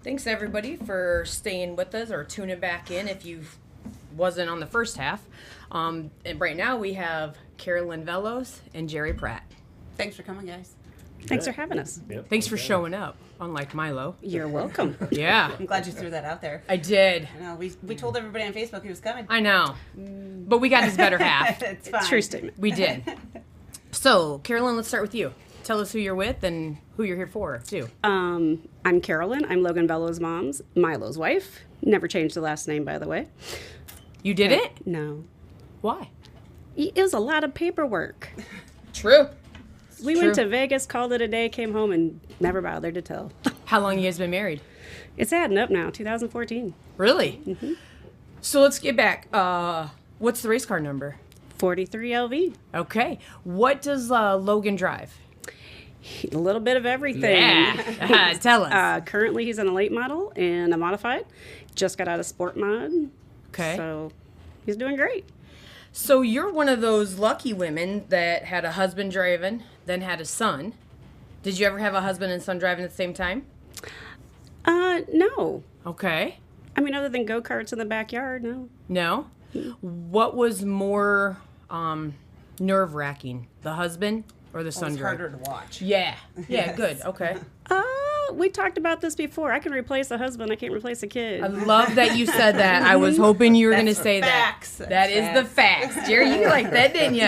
D: Thanks everybody for staying with us or tuning back in if you wasn't on the first half. And right now we have Carolyn Velos and Jerry Pratt.
E: Thanks for coming, guys.
J: Thanks for having us.
K: Yep.
D: Thanks for showing up, unlike Milo.
J: You're welcome.
D: Yeah,
E: I'm glad you threw that out there.
D: I did.
E: I know, we told everybody on Facebook he was coming.
D: I know. But we got his better half.
E: It's fine.
J: True statement.
D: We did. So, Carolyn, let's start with you. Tell us who you're with and who you're here for, too.
J: I'm Carolyn. I'm Logan Velo's mom's, Milo's wife. Never changed the last name, by the way.
D: You did it?
J: No.
D: Why?
J: It was a lot of paperwork.
D: True.
J: We went to Vegas, called it a day, came home, and never bothered to tell.
D: How long you guys been married?
J: It's adding up now, 2014.
D: Really?
J: Mm-hmm.
D: So let's get back. What's the race car number?
J: 43 LV.
D: Okay. What does Logan drive?
J: A little bit of everything.
D: Yeah. Tell us.
J: Currently, he's in a late model and a modified. Just got out of sport mod.
D: Okay.
J: So he's doing great.
D: So you're one of those lucky women that had a husband driving, then had a son. Did you ever have a husband and son driving at the same time?
J: No.
D: Okay.
J: I mean, other than go-karts in the backyard, no.
D: No? What was more nerve-wracking, the husband or the son
E: It's
D: drive?
E: harder to watch.
D: Yeah. Yeah, good. Okay.
J: We talked about this before. I can replace a husband. I can't replace a kid.
D: I love that you said that. I was hoping you were going to
E: That's
D: say
E: facts.
D: that.
E: That's
D: That is the facts. Jerry, you like that, didn't you?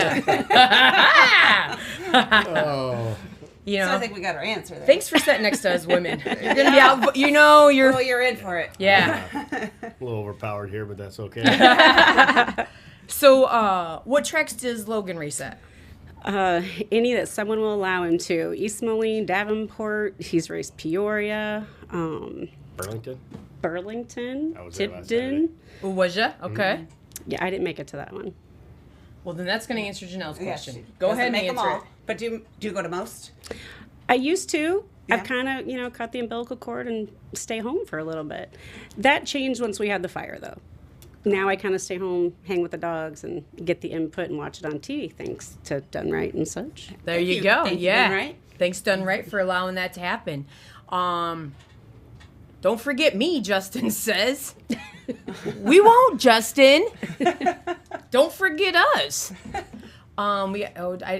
K: Oh.
D: You
E: So I
D: know,
E: think we got our answer there.
D: thanks for sitting next to us women. You're going to be out, you know, you're,
E: Oh, you're in for it.
D: yeah.
K: A little overpowered here, but that's okay.
D: So, what tracks does Logan race at?
J: Any that someone will allow him to. East Moline, Davenport. He's raced Peoria,
K: Burlington?
J: Burlington,
K: I was there last
J: Tipton.
D: Oh, was ya? Okay.
E: Mm-hmm.
J: Yeah, I didn't make it to that one.
D: Well, then that's going to answer Janelle's
E: Yes,
D: question.
E: she
D: Go
E: doesn't
D: ahead and
E: make 'em
D: answer
E: all.
D: it.
E: But do you go to most?
J: I used to.
E: Yeah.
J: I've kind of, cut the umbilical cord and stay home for a little bit. That changed once we had the fire, though. Now I kind of stay home, hang with the dogs, and get the input and watch it on TV, thanks to Done Right and such.
D: There
E: Thank
D: you
E: you.
D: go.
E: Thank you,
D: Yeah.
E: Done Right.
D: Thanks, Done Right, for allowing that to happen. Don't forget me, Justin says. We won't, Justin. Don't forget us.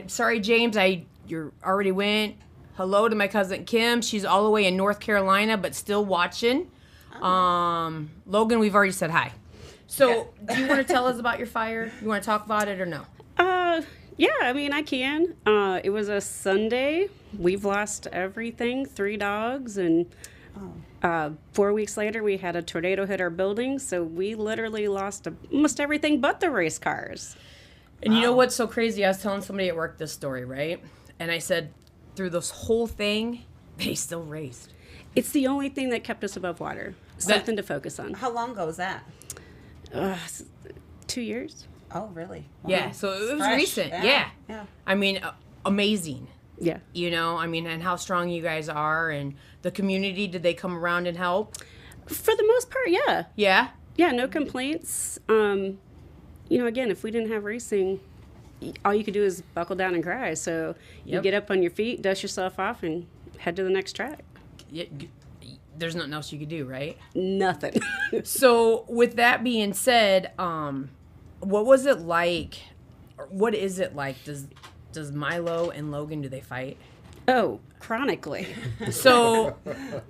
D: Sorry, James. You already went. Hello to my cousin Kim. She's all the way in North Carolina, but still watching. Logan, we've already said hi. So, do you want to tell us about your fire? You want to talk about it or no?
J: Yeah, I mean, I can. It was a Sunday. We've lost everything, 3 dogs, and 4 weeks later, we had a tornado hit our building, so we literally lost almost everything but the race cars.
D: And you know what's so crazy? I was telling somebody at work this story, right? And I said, through this whole thing, they still raced.
J: It's the only thing that kept us above water. Something to focus on.
E: How long ago was that?
J: 2 years.
E: Oh, really? Wow.
D: Yeah, so it was
E: Fresh.
D: recent.
E: Yeah.
D: Yeah. I mean, amazing.
J: Yeah.
D: You know, I mean, and how strong you guys are, and the community, did they come around and help?
J: For the most part, yeah.
D: Yeah?
J: Yeah, no complaints. Again, if we didn't have racing, all you could do is buckle down and cry. So you
D: Yep.
J: get up on your feet, dust yourself off, and head to the next track.
D: Yeah, there's nothing else you could do, right?
J: Nothing.
D: So, with that being said, what was it like, or what is it like? Does Milo and Logan, do they fight?
J: Oh, chronically.
D: So,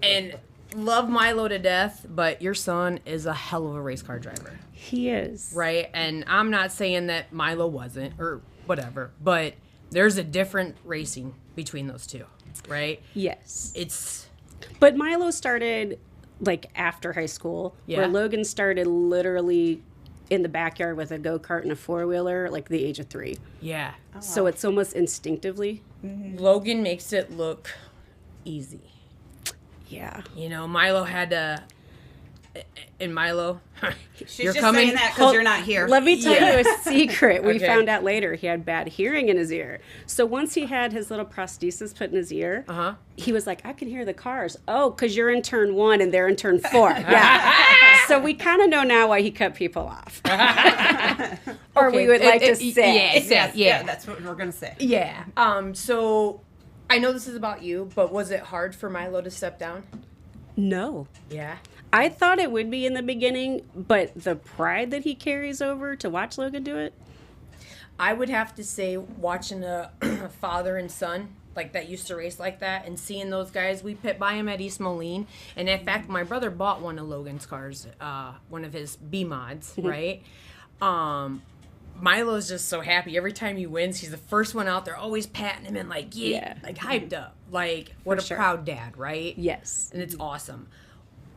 D: and love Milo to death, but your son is a hell of a race car driver.
J: He is.
D: Right? And I'm not saying that Milo wasn't, or whatever, but there's a different racing between those two, right?
J: Yes. But Milo started like after high school,
D: Yeah.
J: where Logan started literally in the backyard with a go-kart and a four-wheeler, like the age of 3.
D: Yeah.
J: So it's almost instinctively.
D: Logan makes it look easy.
J: Yeah.
D: You know, Milo had to, and Milo,
E: She's
D: you're
E: just
D: coming.
E: saying that because you're not here.
J: Let me tell
D: Yeah.
J: you a secret. We
D: Okay.
J: found out later he had bad hearing in his ear. So once he had his little prosthesis put in his ear, he was like, I can hear the cars. Oh, because you're in turn 1 and they're in turn 4. Yeah. So we kind of know now why he cut people off. Or we would like to say.
D: Yeah.
E: That's what we're gonna say.
D: Yeah. So I know this is about you, but was it hard for Milo to step down?
J: No.
D: Yeah.
J: I thought it would be in the beginning, but the pride that he carries over to watch Logan do it.
D: I would have to say watching a father and son like that used to race like that and seeing those guys. We pit by him at East Moline, and in fact my brother bought one of Logan's cars, one of his B mods, right? Milo's just so happy every time he wins. He's the first one out there, always patting him and like like hyped up, like what a proud dad, right?
J: Yes.
D: And it's awesome.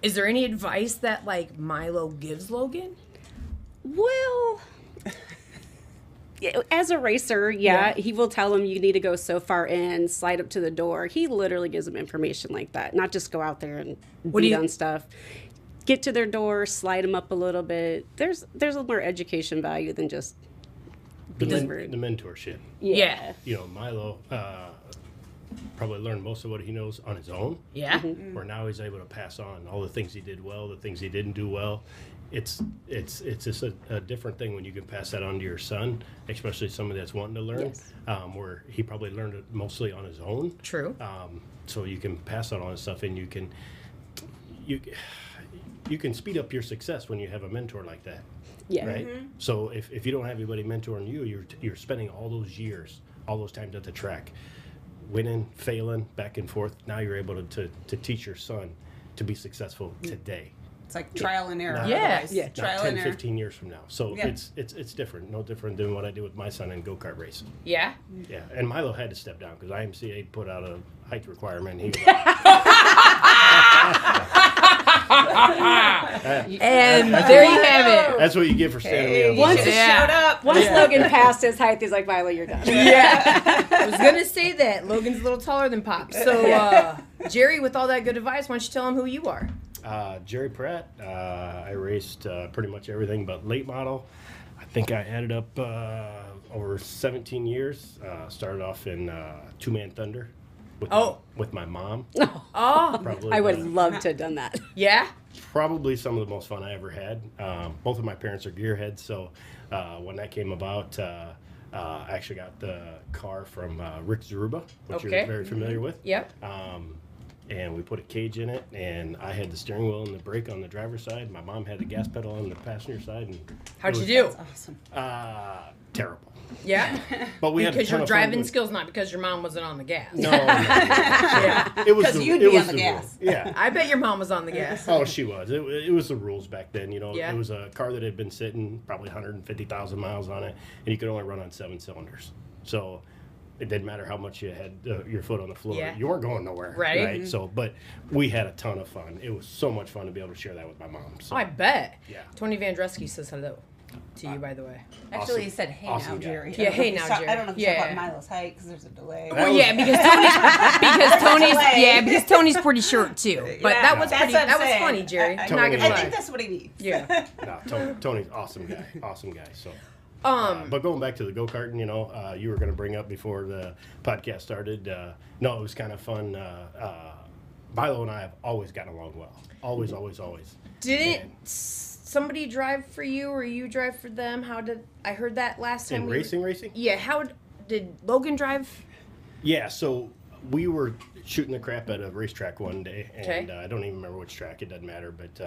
D: Is there any advice that like Milo gives Logan?
J: Well, as a racer, he will tell him you need to go so far in, slide up to the door. He literally gives them information like that, not just go out there and beat on stuff. Get to their door, slide them up a little bit. There's a little more education value than just
K: the mentorship.
D: Yeah.
K: You know, Milo probably learned most of what he knows on his own.
D: Yeah.
K: Where now he's able to pass on all the things he did well, the things he didn't do well. It's just a different thing when you can pass that on to your son, especially somebody that's wanting to learn, where he probably learned it mostly on his own.
D: True.
K: So you can pass on all this stuff, and you can speed up your success when you have a mentor like that.
J: Yeah.
K: Right. So if you don't have anybody mentoring you, you're spending all those years, all those times at the track, winning, failing, back and forth. Now you're able to teach your son to be successful today.
E: It's like trial and error.
K: Not
E: Trial
K: 10,
E: and error.
K: 15 years from now. So it's different. No different than what I did with my son in go-kart racing.
D: Yeah.
K: Yeah. And Milo had to step down because IMCA put out a height requirement. And he was
D: and there you have it.
K: That's what you get for standing me up.
J: Once showed up. Once Logan passed his height, he's like, Milo, you're done.
D: Yeah. I was going to say that. Logan's a little taller than Pop. So, Jerry, with all that good advice, why don't you tell him who you are?
K: Jerry Pratt. I raced pretty much everything but late model. I think I added up over 17 years. Started off in Two-Man Thunder with my mom. Probably
J: I would love to have done that.
D: Yeah?
K: Probably some of the most fun I ever had. Both of my parents are gearheads, so when that came about, I actually got the car from Rick Zaruba, which you're very familiar with.
D: Yep.
K: And we put a cage in it, and I had the steering wheel and the brake on the driver's side. My mom had the gas pedal on the passenger side. And
D: how'd you do?
E: That's awesome.
K: Terrible.
D: Yeah?
K: But we
D: because
K: had
D: your driving skills, not because your mom wasn't on the gas.
K: No.
D: Yeah.
K: It was
E: Because you'd be on the gas.
K: Yeah.
D: I bet your mom was on the gas.
K: Oh, she was. It was the rules back then, you know.
D: Yeah.
K: It was a car that had been sitting probably 150,000 miles on it, and you could only run on 7 cylinders. So it didn't matter how much you had your foot on the floor.
D: Yeah.
K: You weren't going nowhere.
D: Right.
K: So, but we had a ton of fun. It was so much fun to be able to share that with my mom. So,
D: Oh, I bet.
K: Yeah.
D: Tony Vandrusky says hello to you, by the way.
E: Actually, he said, "Hey
K: Awesome
E: now,
K: guy.
E: Jerry."
D: Yeah, hey now, Jerry.
E: I don't know if he's
D: Yeah.
E: talking about Milo's height because there's a delay.
D: Well, yeah, because Tony's pretty short too. But
E: Yeah,
D: that was
E: that's
D: pretty.
E: what I'm
D: That was
E: saying.
D: funny, Jerry. I'm
K: Tony
D: not gonna
K: is-
E: I
D: lie.
E: think that's what he needs.
D: Yeah.
K: No, Tony's awesome guy. Awesome guy. So.
D: Um.
K: But going back to the go-karting, you know, you were going to bring up before the podcast started. No, it was kind of fun. Milo and I have always gotten along well. Always.
D: Didn't somebody drive for you, or you drive for them? How did I heard that last time?
K: In racing?
D: Yeah. How did Logan drive?
K: Yeah, so we were shooting the crap at a racetrack one day, and
D: Okay.
K: I don't even remember which track. It doesn't matter, but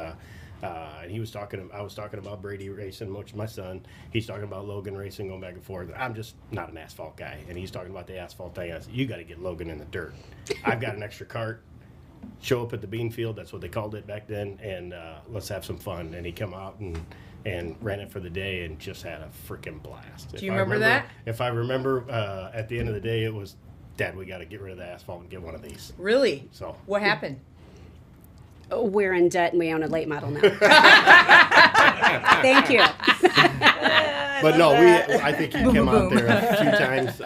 K: and he was talking. I was talking about Brady racing, which my son. He's talking about Logan racing, going back and forth. I'm just not an asphalt guy, and he's talking about the asphalt thing. I said, "You got to get Logan in the dirt." I've got an extra cart. Show up at the bean field. That's what they called it back then, and let's have some fun. And he come out and ran it for the day, and just had a freaking blast.
D: Do you remember that?
K: If I remember, at the end of the day, it was, Dad, we got to get rid of the asphalt and get one of these.
D: Really?
K: So
D: What happened?
J: We're in debt and we own a late model now. Thank you.
K: But no, I think he came out there a few times.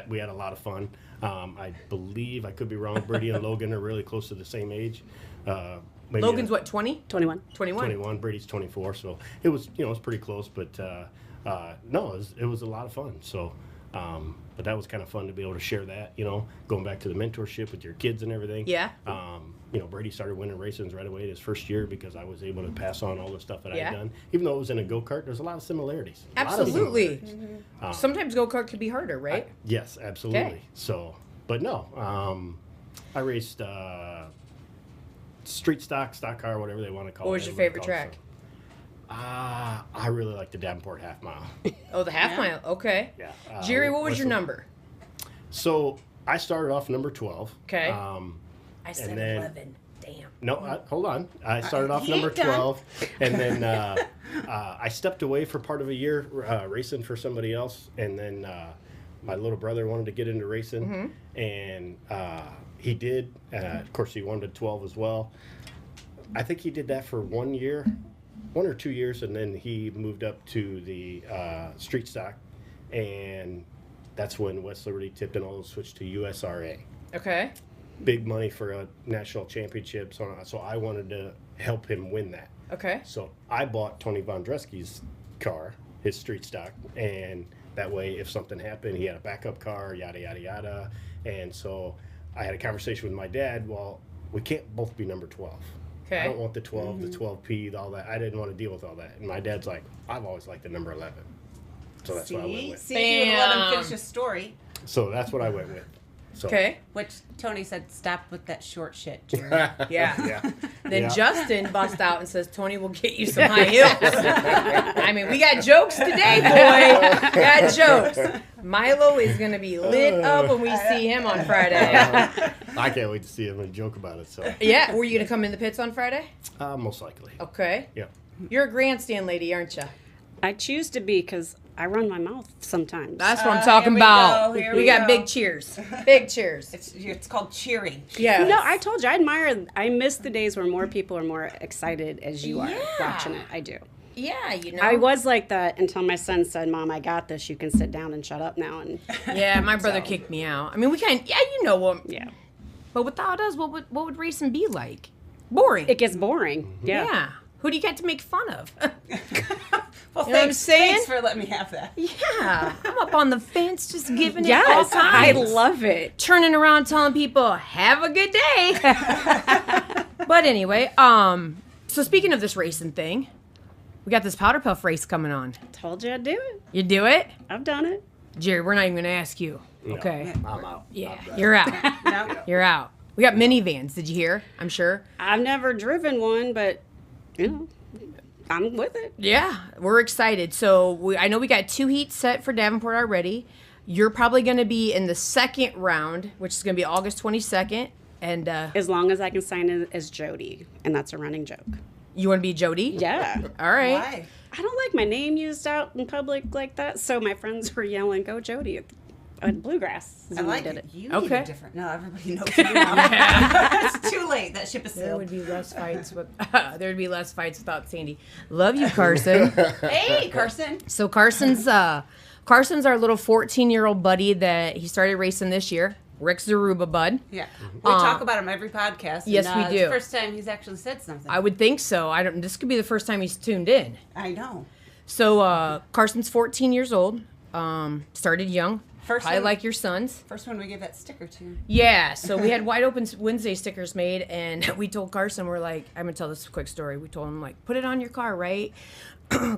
K: We had a lot of fun. I believe, I could be wrong, Brady and Logan are really close to the same age. Maybe
D: Logan's what, 20?
J: 21.
K: 21. Brady's 24, so it was, it was pretty close. But no, it was a lot of fun. So, but that was kind of fun to be able to share that. Going back to the mentorship with your kids and everything.
D: Yeah.
K: Brady started winning races right away his first year because I was able to pass on all the stuff that
D: Yeah.
K: I'd done. Even though it was in a go-kart, there's a lot of similarities.
D: Absolutely. Sometimes go-kart could be harder, right?
K: Yes, absolutely.
D: Okay.
K: So, but no, I raced street stock car, whatever they want to call it.
D: What was your favorite track?
K: I really like the Davenport half mile.
D: Oh, the half mile. Okay.
K: Yeah.
D: Jerry, what was your number?
K: So I started off number 12.
D: Okay.
K: I
D: said 11. Damn.
K: No, hold on. I started off number 12, and then I stepped away for part of a year racing for somebody else, and then my little brother wanted to get into racing, and he did. Of course, he wanted 12 as well. I think he did that for 1 year, 1 or 2 years, and then he moved up to the street stock, and that's when West Liberty tipped and all switched to USRA.
D: Okay.
K: Big money for a national championship, so I wanted to help him win that.
D: Okay.
K: So I bought Tony Vondresky's car, his street stock, and that way if something happened, he had a backup car, yada, yada, yada. And so I had a conversation with my dad, well, we can't both be number 12.
D: Okay.
K: I don't want the 12, the 12P, all that. I didn't want to deal with all that. And my dad's like, I've always liked the number 11. So that's what I went with.
E: See, if you would let him finish his story.
K: So that's what I went with. So.
D: Okay.
E: Which Tony said, stop with that short shit, Jerry.
D: Yeah. Then Justin busts out and says, Tony will get you some high heels. I mean, we got jokes today, boy. Got jokes. Milo is going to be lit up when we see him on Friday.
K: I can't wait to see him and joke about it. So.
D: Yeah. Were you going to come in the pits on Friday?
K: Most likely.
D: Okay.
K: Yep.
D: You're a grandstand lady, aren't you?
J: I choose to be because I run my mouth sometimes.
D: That's what I'm talking about. We got big cheers. Big cheers.
E: It's called cheering.
D: Yeah.
J: No, I told you, I miss the days where more people are more excited as you are watching it. I do.
D: Yeah, you know.
J: I was like that until my son said, Mom, I got this. You can sit down and shut up now. And
D: yeah, my brother kicked me out. I mean, we kind of, you know what.
J: Yeah.
D: But without us, what would racing be like? Boring.
J: It gets boring. Yeah.
D: Who do you get to make fun of?
E: Well,
D: you know what I'm saying?
E: Thanks for letting me have that.
D: Yeah. I'm up on the fence just giving it all
J: Yes, I
D: kinds.
J: love it.
D: Turning around telling people, have a good day. But anyway, so speaking of this racing thing, we got this Powder Puff race coming on.
J: Told you I'd do it.
D: You do it?
J: I've done it.
D: Jerry, we're not even going to ask you.
K: No,
D: Okay.
K: I'm out.
D: Yeah, you're out.
E: No.
D: You're out. We got minivans. Did you hear? I'm sure.
J: I've never driven one, but, you know, I'm with it.
D: Yeah, we're excited. So I know we got 2 heats set for Davenport already. You're probably going to be in the second round, which is going to be August 22nd. And
J: as long as I can sign it as Jody, and that's a running joke.
D: You want to be Jody?
J: Yeah.
D: All right.
E: Why?
J: I don't like my name used out in public like that, so my friends were yelling, "Go Jody!" at Bluegrass.
E: I like
J: did
E: it.
J: it.
E: You
D: Okay.
E: need a different. No, everybody knows you now. It's too late. That ship is
D: There
E: sailed.
D: would be less fights with there would be less fights without Sandy. Love you, Carson.
E: Hey, Carson.
D: So Carson's our little 14-year-old buddy that he started racing this year. Rick Zaruba bud.
E: Yeah. We talk about him every podcast.
D: Yes,
E: and,
D: we do.
E: It's the first time he's actually said something.
D: I would think so. This could be the first time he's tuned in.
E: I know.
D: So Carson's 14 years old. Started young.
E: First
D: Probably
E: one-
D: like your sons.
E: First one we gave that sticker to.
D: Yeah, so we had Wide Open Wednesday stickers made, and we told Carson, we're like, I'm going to tell this quick story. We told him, like, put it on your car, right?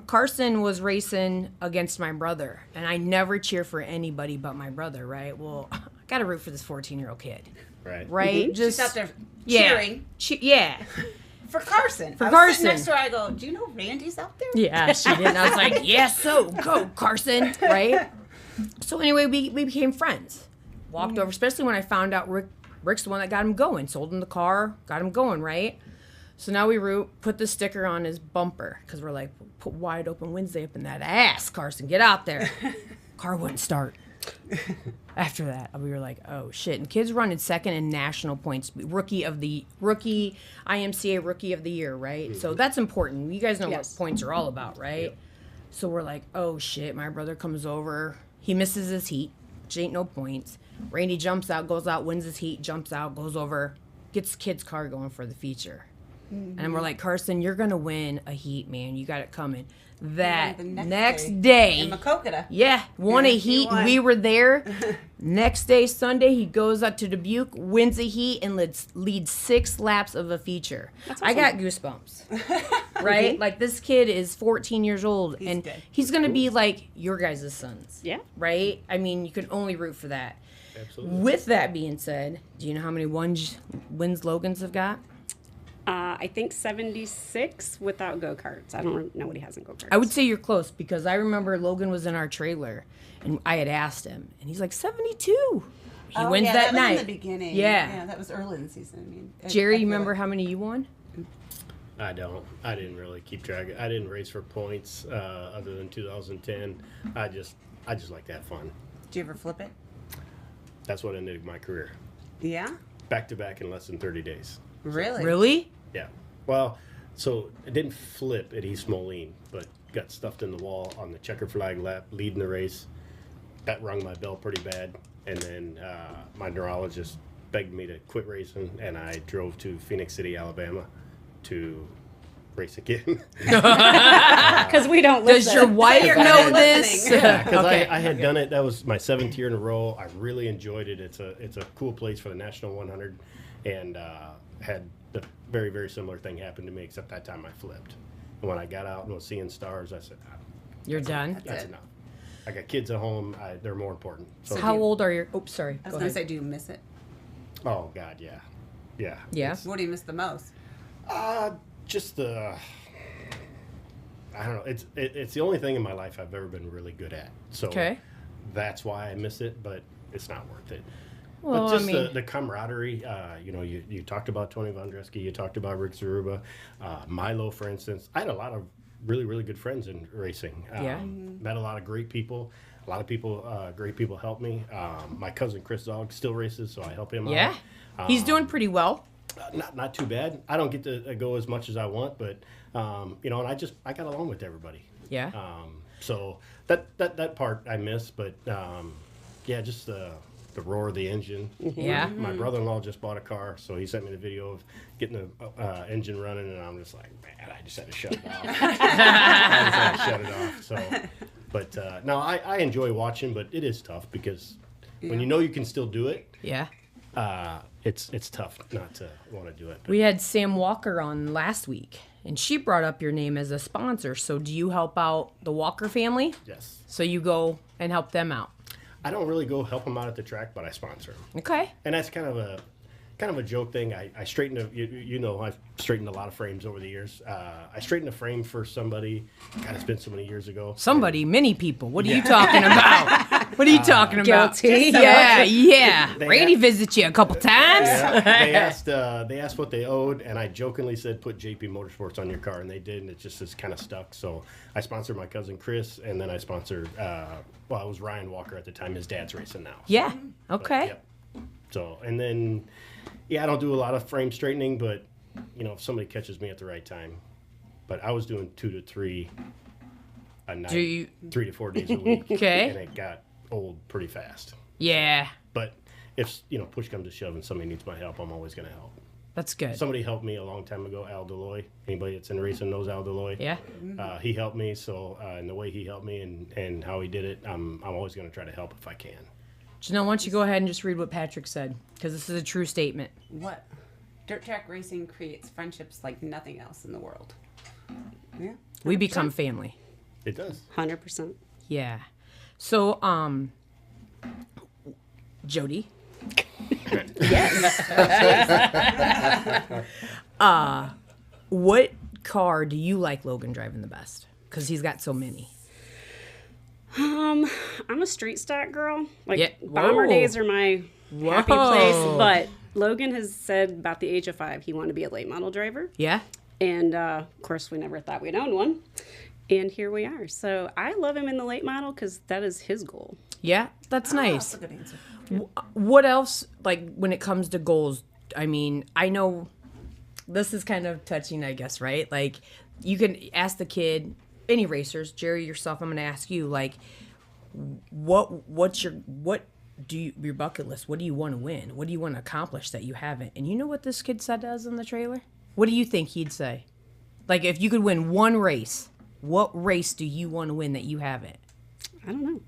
D: Carson was racing against my brother, and I never cheer for anybody but my brother, right? Well, I got to root for this 14-year-old kid,
K: Right.
D: right?
E: She's out there
D: yeah.
E: cheering
D: Yeah.
E: for Carson.
D: For
E: I was
D: Carson.
E: sitting next to her, I go, do you know Randy's out there?
D: Yeah, she did. And I was like, yes, so go, Carson, right? So anyway, we became friends. Walked over, especially when I found out Rick's the one that got him going. Sold him the car, got him going, right? So now we put the sticker on his bumper because we're like, put Wide Open Wednesday up in that ass, Carson. Get out there. Car wouldn't start. After that, we were like, oh shit. And kids running second in national points, IMCA rookie of the year, right? So that's important. You guys know
J: Yes.
D: what points are all about, right? So we're like, oh shit. My brother comes over. He misses his heat, which ain't no points. Randy jumps out, goes out, wins his heat, jumps out, goes over, gets kid's car going for the feature. And we're like, Carson, you're going to win a heat, man. You got it coming. That
E: The
D: next
E: In
D: day,
E: Makokata.
D: yeah, won a
E: Yeah, he
D: heat.
E: won.
D: We were there. Next day, Sunday, he goes up to Dubuque, wins a heat, and leads 6 laps of a feature. I got goosebumps. Right? Like, this kid is 14 years old, and
E: good.
D: he's going to be like your guys' sons.
J: Yeah.
D: Right? I mean, you can only root for that.
K: Absolutely.
D: With that being said, do you know how many wins Logan's have got?
J: I think 76 without go-karts. I don't know what he has in go-karts.
D: I would say you're close because I remember Logan was in our trailer and I had asked him and he's like 72. He wins
E: yeah,
D: that
E: was
D: night.
E: in the beginning.
D: Yeah.
E: That was early in the season. I mean,
D: Jerry,
E: I
D: you
E: feel
D: remember
E: like-
D: how many you won?
K: I don't. I didn't really keep track. I didn't race for points other than 2010. I just like to have fun.
E: Did you ever flip it?
K: That's what ended my career.
E: Yeah.
K: Back to back in less than 30 days.
E: Really?
D: Really?
K: Yeah. Well, so it didn't flip at East Moline, but got stuffed in the wall on the checker flag lap, leading the race. That rung my bell pretty bad. And then my neurologist begged me to quit racing, and I drove to Phoenix City, Alabama to race again.
J: Because we don't listen.
D: Does your wife know this?
K: Because
D: Okay.
K: I had done it. That was my 7th year in a row. I really enjoyed it. It's a cool place for the National 100, and had the very, very similar thing happen to me, except that time I flipped. And when I got out and was seeing stars, I said,
D: You're done?
K: that's enough. I got kids at home. They're more important. So,
D: How old are your... Oops, sorry.
E: I was
D: Go
E: going
D: ahead.
E: to say, do you miss it?
K: oh, God, yeah. Yeah.
D: Yeah?
E: What do you miss the most?
K: Just the... I don't know. It's the only thing in my life I've ever been really good at. So
D: Okay.
K: that's why I miss it, but it's not worth it.
D: Well,
K: But just
D: I mean...
K: the camaraderie, you talked about Tony Vondreski, you talked about Rick Zaruba, Milo, for instance. I had a lot of really, really good friends in racing.
D: Yeah.
K: Met a lot of great people. A lot of people, great people helped me. My cousin Chris Zog still races, so I help him
D: Yeah?
K: out.
D: He's doing pretty well.
K: Not too bad. I don't get to go as much as I want, but and I got along with everybody.
D: Yeah.
K: So that part I miss, but just the roar of the engine.
D: Yeah.
K: My brother-in-law just bought a car, so he sent me the video of getting the engine running, and I'm just like, man, I just had to shut it off. I just had to shut it off. So, but no, I enjoy watching, but it is tough because when you know you can still do it,
D: Yeah.
K: it's tough not to want to do it. But
D: We had Sam Walker on last week, and she brought up your name as a sponsor. So do you help out the Walker family?
K: yes,
D: So you go and help them out.
K: I don't really go help them out at the track, but I sponsor them.
D: Okay.
K: And that's kind of a joke thing. I straightened I've straightened a lot of frames over the years. I straightened a frame for somebody. God, it's been so many years ago.
D: Somebody, many people. What are you talking about? What are you talking about?
J: guilty.
D: Yeah.
K: They
D: Brady visits you a couple times.
K: They asked what they owed, and I jokingly said, "Put JP Motorsports on your car," and they did, and it just is kind of stuck. So I sponsored my cousin Chris, and then I sponsored. It was Ryan Walker at the time. His dad's racing now.
D: Yeah.
K: But,
D: Okay.
K: yep. So, and then, I don't do a lot of frame straightening, but, if somebody catches me at the right time. But I was doing 2 to 3 a night,
D: Do you-
K: 3 to 4 days a week.
D: Okay.
K: And it got old pretty fast.
D: Yeah.
K: But if, push comes to shove and somebody needs my help, I'm always going to help.
D: That's good.
K: Somebody helped me a long time ago, Al Deloy. Anybody that's in racing knows Al Deloy.
D: Yeah.
K: He helped me, so, and the way he helped me and how he did it, I'm always going to try to help if I can.
D: Janelle, why don't you go ahead and just read what Patrick said? Because this is a true statement.
E: What? Dirt track racing creates friendships like nothing else in the world. Yeah.
D: We become family.
K: It does.
J: 100%.
D: Yeah. So, Jody. What car do you like Logan driving the best? Because he's got so many.
J: I'm a street stock girl. Like,
D: Yeah.
J: bomber
D: Whoa.
J: days are my happy
D: Whoa.
J: place. But Logan has said about the age of 5 he wanted to be a late model driver.
D: Yeah?
J: And, of course, we never thought we'd own one. And here we are. So I love him in the late model because that is his goal.
D: Yeah? That's nice.
E: That's a good answer.
D: What else, like, when it comes to goals? I mean, I know this is kind of touching, I guess, right? Like, you can ask the kid, any racers, Jerry, yourself, I'm going to ask you, like, what's your bucket list? What do you want to win? What do you want to accomplish that you haven't? And you know what this kid said to us in the trailer? What do you think he'd say? Like, if you could win one race, what race do you want to win that you haven't?
J: I don't know.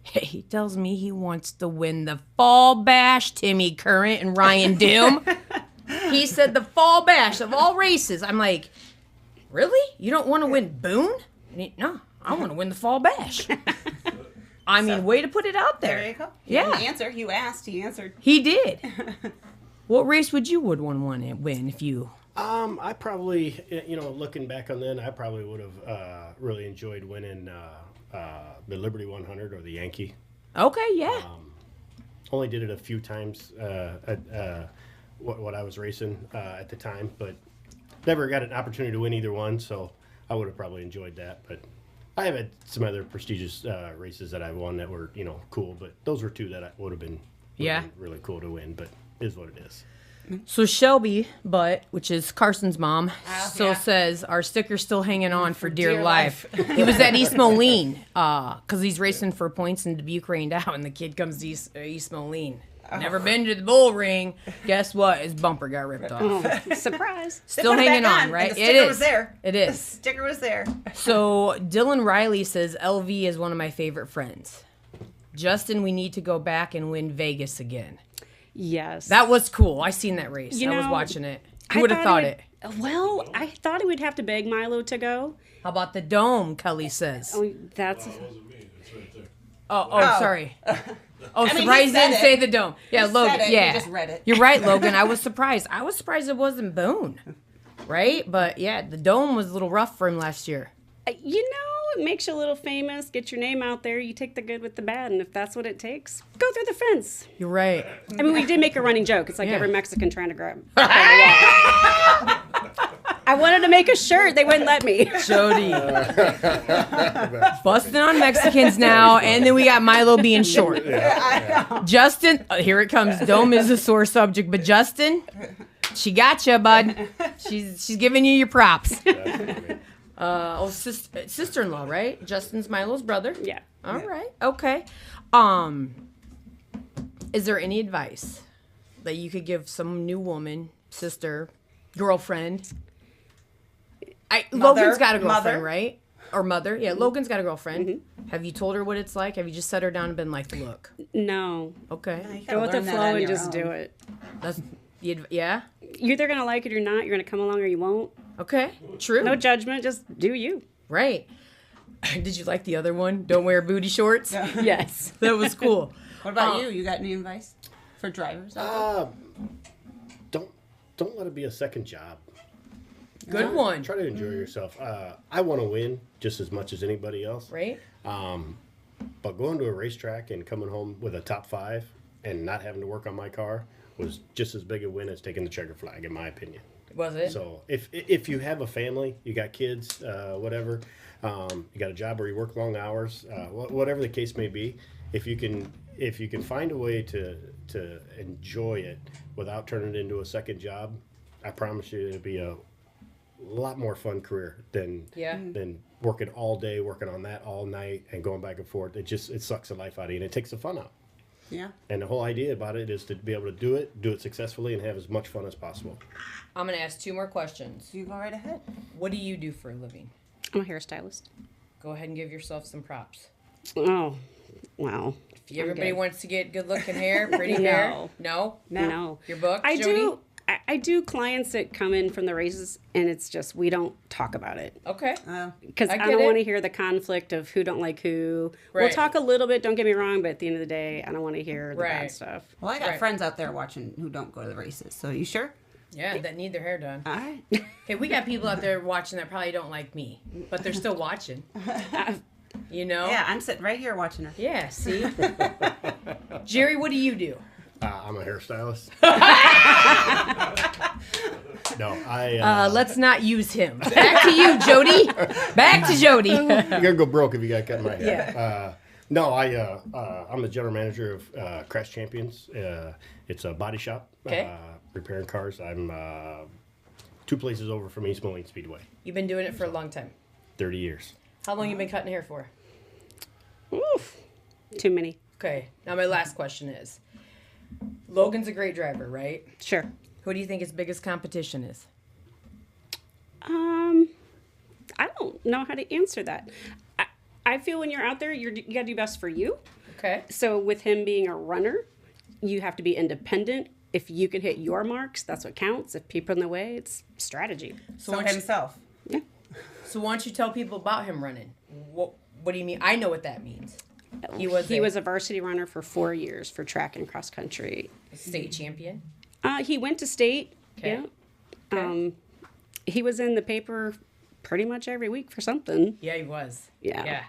D: He tells me he wants to win the Fall Bash, Timmy Current and Ryan Doom. He said the Fall Bash of all races. I'm like, really? You don't want to win Boone? No, I want to win the Fall Bash. I mean, way to put it out there.
E: There you go.
D: Yeah.
E: He answered. You asked. He answered.
D: He did. What race would you want to win if you...
K: I probably, looking back on then, I probably would have really enjoyed winning the Liberty 100 or the Yankee.
D: Okay, yeah.
K: Only did it a few times at what I was racing at the time, but never got an opportunity to win either one, so I would have probably enjoyed that. But I have had some other prestigious races that I won that were, cool, but those were two that would have been really cool to win, but it is what it is.
D: So Shelby Butt, which is Carson's mom, still says our sticker's still hanging on for dear life. He was at East Moline because he's racing for points in Dubuque Rained Out, and the kid comes to East Moline. Never been to the bull ring. Guess what? His bumper got ripped off.
J: Surprise.
D: Still hanging on, right?
E: The sticker was there.
D: It is.
E: The sticker was there.
D: So Dylan Riley says LV is one of my favorite friends. Justin, we need to go back and win Vegas again.
J: Yes.
D: That was cool. I seen that race. I was watching it. Who would have thought it?
J: Well, I thought he would have to beg Milo to go.
D: How about the dome, Kelly says.
J: Oh, that's...
D: Sorry. Surprised he didn't say the dome. Yeah, Logan. Yeah.
E: You just read it.
D: You're right, Logan. I was surprised. I was surprised it wasn't Boone. Right? But yeah, the dome was a little rough for him last year.
J: It makes you a little famous. Get your name out there. You take the good with the bad. And if that's what it takes, go through the fence.
D: You're right.
J: I mean, we did make a running joke. It's like every Mexican trying to grab. I wanted to make a shirt. They wouldn't let me.
D: Jody. Busting on Mexicans now. And then we got Milo being short. Justin, here it comes. Dome is a sore subject. But Justin, she got you, bud. She's giving you your props. Sister-in-law, right? Justin's Milo's brother.
J: Yeah.
D: All right. Okay. Is there any advice that you could give some new woman, sister, girlfriend? Logan's got a girlfriend, right? Or mother. Yeah, Logan's got a girlfriend. Mm-hmm. Have you told her what it's like? Have you just set her down and been like, look?
J: No.
D: Okay.
J: Go with the flow and just do it.
D: That's yeah?
J: You're either going to like it or not. You're going to come along or you won't.
D: Okay, true.
J: No judgment, just do you.
D: Right. Did you like the other one? Don't wear booty shorts?
J: Yes.
D: That was cool.
E: What about you? You got any advice for drivers?
K: Don't let it be a second job.
D: Good one.
K: Try to enjoy yourself. I want to win just as much as anybody else.
D: Right.
K: But going to a racetrack and coming home with a top 5 and not having to work on my car was just as big a win as taking the checker flag, in my opinion.
D: Was it?
K: So if you have a family, you got kids, whatever, you got a job where you work long hours, whatever the case may be, if you can find a way to enjoy it without turning it into a second job, I promise you it'll be a lot more fun career than working all day, working on that all night, and going back and forth. It sucks the life out of you, and it takes the fun out.
E: Yeah.
K: And the whole idea about it is to be able to do it successfully, and have as much fun as possible.
D: I'm going to ask 2 more questions.
E: You go right ahead.
D: What do you do for a living?
J: I'm a hairstylist.
D: Go ahead and give yourself some props.
J: Oh, wow.
D: If everybody wants to get good-looking hair, pretty hair. No? Your book, Jody?
J: I do clients that come in from the races, and it's just we don't talk about it.
D: Okay.
J: Because I don't want to hear the conflict of who don't like who. Right. We'll talk a little bit, don't get me wrong, but at the end of the day, I don't want to hear the bad stuff.
E: Well, I got friends out there watching who don't go to the races, so you sure?
D: Yeah, that need their hair done.
E: All right.
D: Okay, we got people out there watching that probably don't like me, but they're still watching. You know?
E: Yeah, I'm sitting right here watching her.
D: Yeah, see? Jerry, what do you do?
K: I'm a hairstylist. No,
D: let's not use him. Back to you, Jody. Back to Jody.
K: You're gonna go broke if you got cut in my hair.
D: Yeah.
K: No, I'm the general manager of Crash Champions. It's a body shop, repairing cars. I'm 2 places over from East Moline Speedway.
D: You've been doing it for a long time.
K: 30 years.
D: How long you been cutting hair for?
J: Oof, too many.
D: Okay, now my last question is, Logan's a great driver, right?
J: Sure.
D: Who do you think his biggest competition is?
J: I don't know how to answer that. I feel when you're out there, you got to do best for you.
D: Okay.
J: So with him being a runner, you have to be independent. If you can hit your marks, that's what counts. If people in the way, it's strategy.
E: So himself.
J: Yeah.
D: So why don't you tell people about him running? What do you mean? I know what that means. He was
J: a varsity runner for 4 years for track and cross country.
D: A state champion?
J: He went to state.
D: Okay.
J: Yeah. he was in the paper pretty much every week for something.
D: Yeah, he was.
J: Yeah.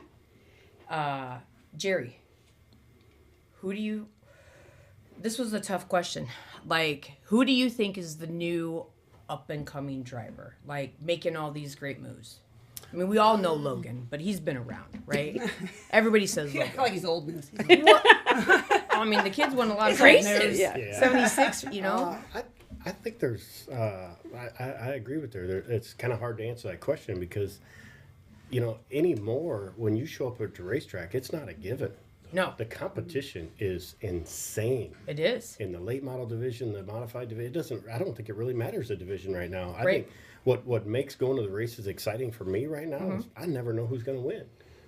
D: Yeah. Jerry, this was a tough question. Like, who do you think is the new up-and-coming driver? Like, making all these great moves? I mean, we all know Logan, but he's been around, right? Everybody says Logan.
E: I feel like he's old news.
D: I mean, the kids won a lot of races.
J: Yeah.
D: 76, you know?
K: I think there's, I agree with her. It's kind of hard to answer that question because, you know, anymore, when you show up at the racetrack, it's not a given.
D: No.
K: The competition is insane.
D: It is.
K: In the late model division, the modified division, I don't think it really matters the division right now. I
D: Right.
K: think what makes going to the races exciting for me right now is I never know who's going to win.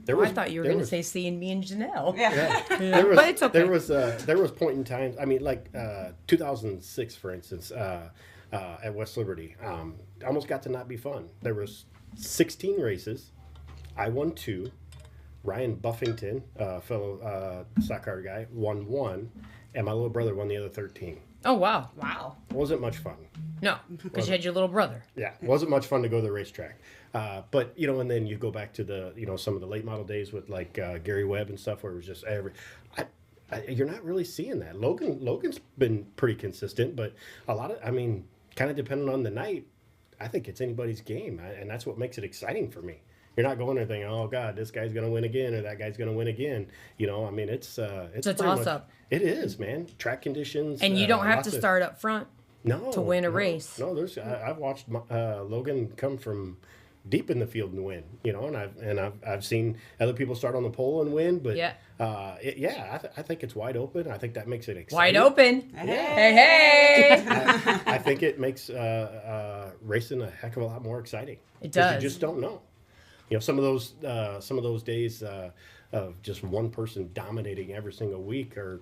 D: I thought you were going to say seeing me and Janelle.
E: Yeah.
D: But it's okay.
K: There was point in time. I mean, like 2006, for instance, at West Liberty, almost got to not be fun. There was 16 races. I won 2. Ryan Buffington, fellow stock car guy, won 1, and my little brother won the other 13.
D: Oh, wow.
E: Wow.
K: Wasn't much fun.
D: No, because you had your little brother.
K: Yeah, wasn't much fun to go to the racetrack. But, you know, and then you go back to the, you know, some of the late model days with like Gary Webb and stuff where it was just you're not really seeing that. Logan's been pretty consistent, but a lot of, I mean, kind of depending on the night, I think it's anybody's game. And that's what makes it exciting for me. You're not going there thinking, oh, God, this guy's going to win again or that guy's going to win again. You know, I mean, it's
D: a
K: pretty
D: toss-up.
K: It is, man. Track conditions.
D: And you don't have
K: lots
D: to
K: of-
D: start up front to win a race.
K: No, I've watched Logan come from deep in the field and win. You know, and I've seen other people start on the pole and win. But I think it's wide open. I think that makes it exciting.
D: Wide open. Hey.
K: I think it makes racing a heck of a lot more exciting.
D: It
K: 'Cause
D: does.
K: You just don't know. You know, some of those days of just one person dominating every single week are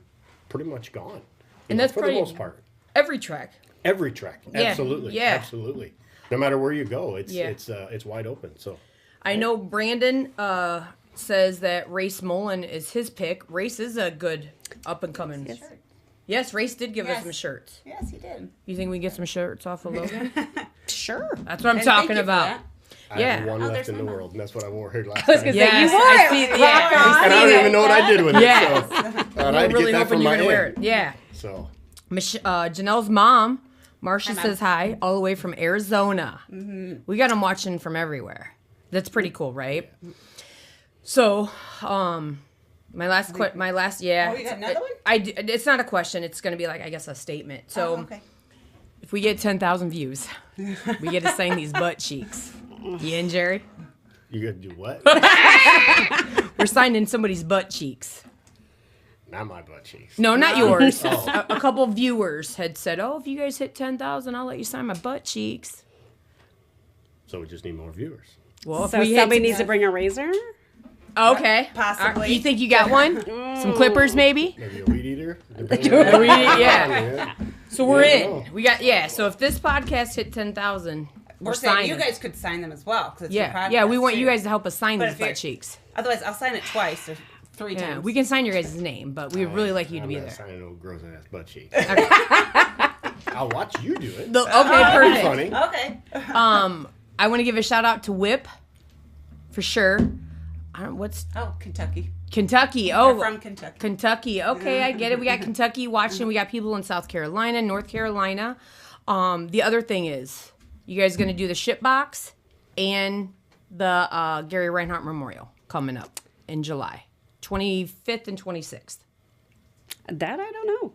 K: pretty much gone.
D: And that's
K: for
D: probably
K: the most part.
D: every track.
K: Every track,
D: Yeah,
K: absolutely,
D: yeah.
K: absolutely. No matter where you go, it's
D: Yeah.
K: it's wide open. So
D: I know Brandon says that Race Mullen is his pick. Race is a good up and coming. Yes, Race did give us some shirts.
E: Yes, he did.
D: You think we can get some shirts off of Logan?
J: Sure.
D: That's what I'm
E: And
D: talking
E: thank you for
D: about.
E: that.
K: I
D: Yeah.
K: have one
E: Oh,
K: left
E: there's
K: in the
E: one
K: world, and that's what I wore here last
J: I was
K: time.
J: gonna say,
D: Yes,
J: you wore
D: I
J: it.
D: see.
J: Rock
D: Yeah,
J: on.
K: And I don't even know what I did with
D: Yes.
K: it. So I
D: We're
K: had to
D: really
K: get that
D: hoping
K: from
D: you're
K: my
D: gonna wear
K: aunt.
D: it. Yeah.
K: So
D: Janelle's mom, Marcia,
E: Hi, Mom.
D: says hi, all the way from Arizona. We got them watching from everywhere. That's pretty cool, right? So, my last,
E: Oh, you got another one?
D: It's not a question. It's going to be like, I guess, a statement. So,
E: okay.
D: if we get 10,000 views, we get to sign these butt cheeks. You and Jerry?
K: you gonna do what?
D: We're signing somebody's butt cheeks.
K: Not my butt cheeks.
D: No, not yours.
K: Oh.
D: A couple viewers had said, "Oh, if you guys hit 10,000, I'll let you sign my butt cheeks."
K: So we just need more viewers.
D: Well, if
J: So
D: we
J: somebody
D: hit
J: needs to bring a razor?
D: okay,
E: Possibly.
D: You think you got one? Some clippers, maybe?
K: Maybe a weed eater.
D: Yeah. So we're
K: Yeah,
D: in.
K: no.
D: We got So if this podcast hit 10,000, we're
E: We're saying
D: signing.
E: you guys could sign them as well. 'Cause it's your
D: Yeah,
E: podcast,
D: yeah. We want
E: too.
D: you guys to help us sign
E: But
D: these
E: if you're-
D: butt cheeks.
E: Otherwise, I'll sign it twice or 3
D: Yeah,
E: times.
D: we can sign your guys' name, but we'd really like you to
K: I'm
D: be
K: not
D: there.
K: signing no gross ass butt cheeks. I'll watch you do it.
D: Okay,
K: That'd be
D: perfect.
K: funny.
E: Okay.
D: I want to give a shout out to Whip, for sure. I don't. What's
E: Oh, Kentucky.
D: Kentucky?
E: They're
D: Oh,
E: from Kentucky.
D: Kentucky. Okay, I get it. We got Kentucky watching. We got people in South Carolina, North Carolina. The other thing is, you guys going to do the ship box and the Gary Reinhardt Memorial coming up in July, 25th and 26th.
J: That I don't know.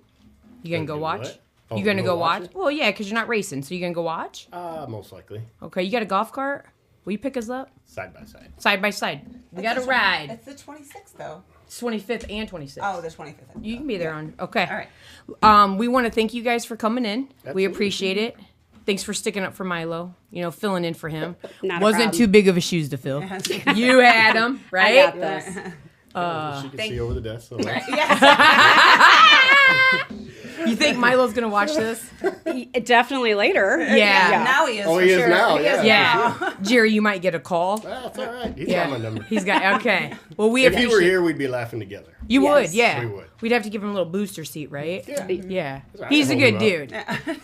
D: You gonna go
K: do
D: watch?
K: what? Oh,
D: You gonna
K: go
D: go
K: watch
D: watch?
K: it?
D: Well, yeah, because you're not racing, so you gonna go watch?
K: Most likely.
D: Okay, you got a golf cart? Will you pick us up
K: Side by side.
D: side by side? We got a ride.
E: It's the 26th, though.
D: It's 25th and 26th.
E: Oh, the 25th.
D: You can be there on. Okay.
E: All right.
D: We want to thank you guys for coming in. We
K: Absolutely.
D: appreciate it. Thanks for sticking up for Milo. Filling in for him.
J: Not a
D: Wasn't
J: problem.
D: too big of a shoes to fill. You had them, right?
J: I got this.
K: She can see over the desk. So
D: You think Milo's gonna watch this?
J: Definitely later.
D: Yeah.
E: Now he is.
K: Oh,
E: for
K: he is
E: sure.
K: now,
E: He
K: yeah.
E: is
D: Yeah.
E: now.
D: Jerry, you might get a call.
K: That's all right. He's
D: Yeah.
K: got my number.
D: He's got. Okay. Well, we
K: If he were
D: appreciate-
K: here, we'd be laughing together.
D: You
J: Yes.
D: would, yeah.
K: We would.
D: We'd have to give him a little booster seat, right?
K: Yeah.
D: Yeah.
K: I
D: He's a
K: can
D: good
K: hold him
D: dude.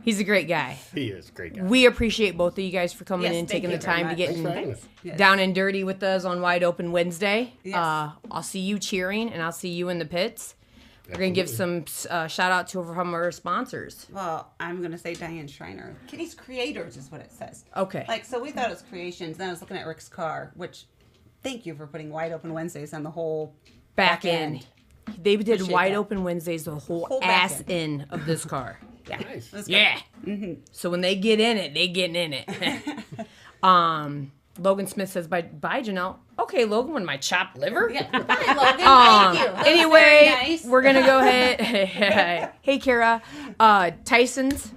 D: He's a great guy.
K: He is a great guy.
D: We appreciate both of you guys for coming
E: Yes,
D: in,
E: thank
D: taking the
E: you very
D: time to
E: much.
D: get
K: Thanks for having us.
E: Yes.
D: down and dirty with us on Wide Open Wednesday.
E: Yes.
D: I'll see you cheering, and I'll see you in the pits. We're going to give some shout out to from our sponsors.
E: Well, I'm going to say Diane Schreiner. Kitty's Creators is what it says.
D: Okay.
E: Like, so we thought it was Creations. Then I was looking at Rick's car, which, thank you for putting Wide Open Wednesdays on the whole
D: Back end. They did
E: Appreciate
D: Wide
E: that.
D: Open Wednesdays, the whole
E: back
D: ass
E: end.
D: end of this car.
E: Yeah.
K: Nice.
E: Let's go.
D: Yeah. So when they get in it, they getting in it. Logan Smith says, bye, Janelle. Okay, Logan, with my chopped liver?
E: Yeah. Bye, Logan. Thank you. That was
D: Anyway,
E: very nice.
D: we're going to go ahead. Hey, Kara. Tyson's.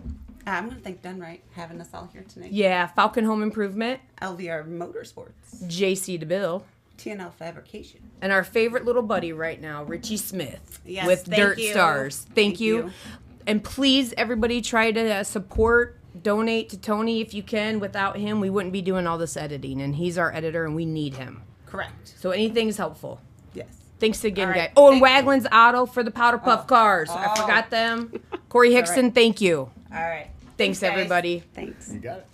E: I'm going to thank Dunright having us all here tonight.
D: Yeah, Falcon Home Improvement.
E: LVR Motorsports.
D: JC DeBill.
E: TNL Fabrication.
D: And our favorite little buddy right now, Richie Smith.
E: Yes,
D: with
E: thank
D: Dirt
E: you.
D: Stars. Thank you. And please, everybody, try to support, donate to Tony if you can. Without him, we wouldn't be doing all this editing. And he's our editor, and we need him.
E: Correct.
D: So anything's helpful.
E: Yes.
D: Thanks again,
E: All right.
D: guys. Oh, and
E: Thank
D: Wagland's Auto for the Powder Puff cars. I
E: Oh.
D: forgot them. Corey Hickson, thank you.
E: All right.
D: Thanks,
E: guys.
D: everybody.
J: Thanks.
K: You got it.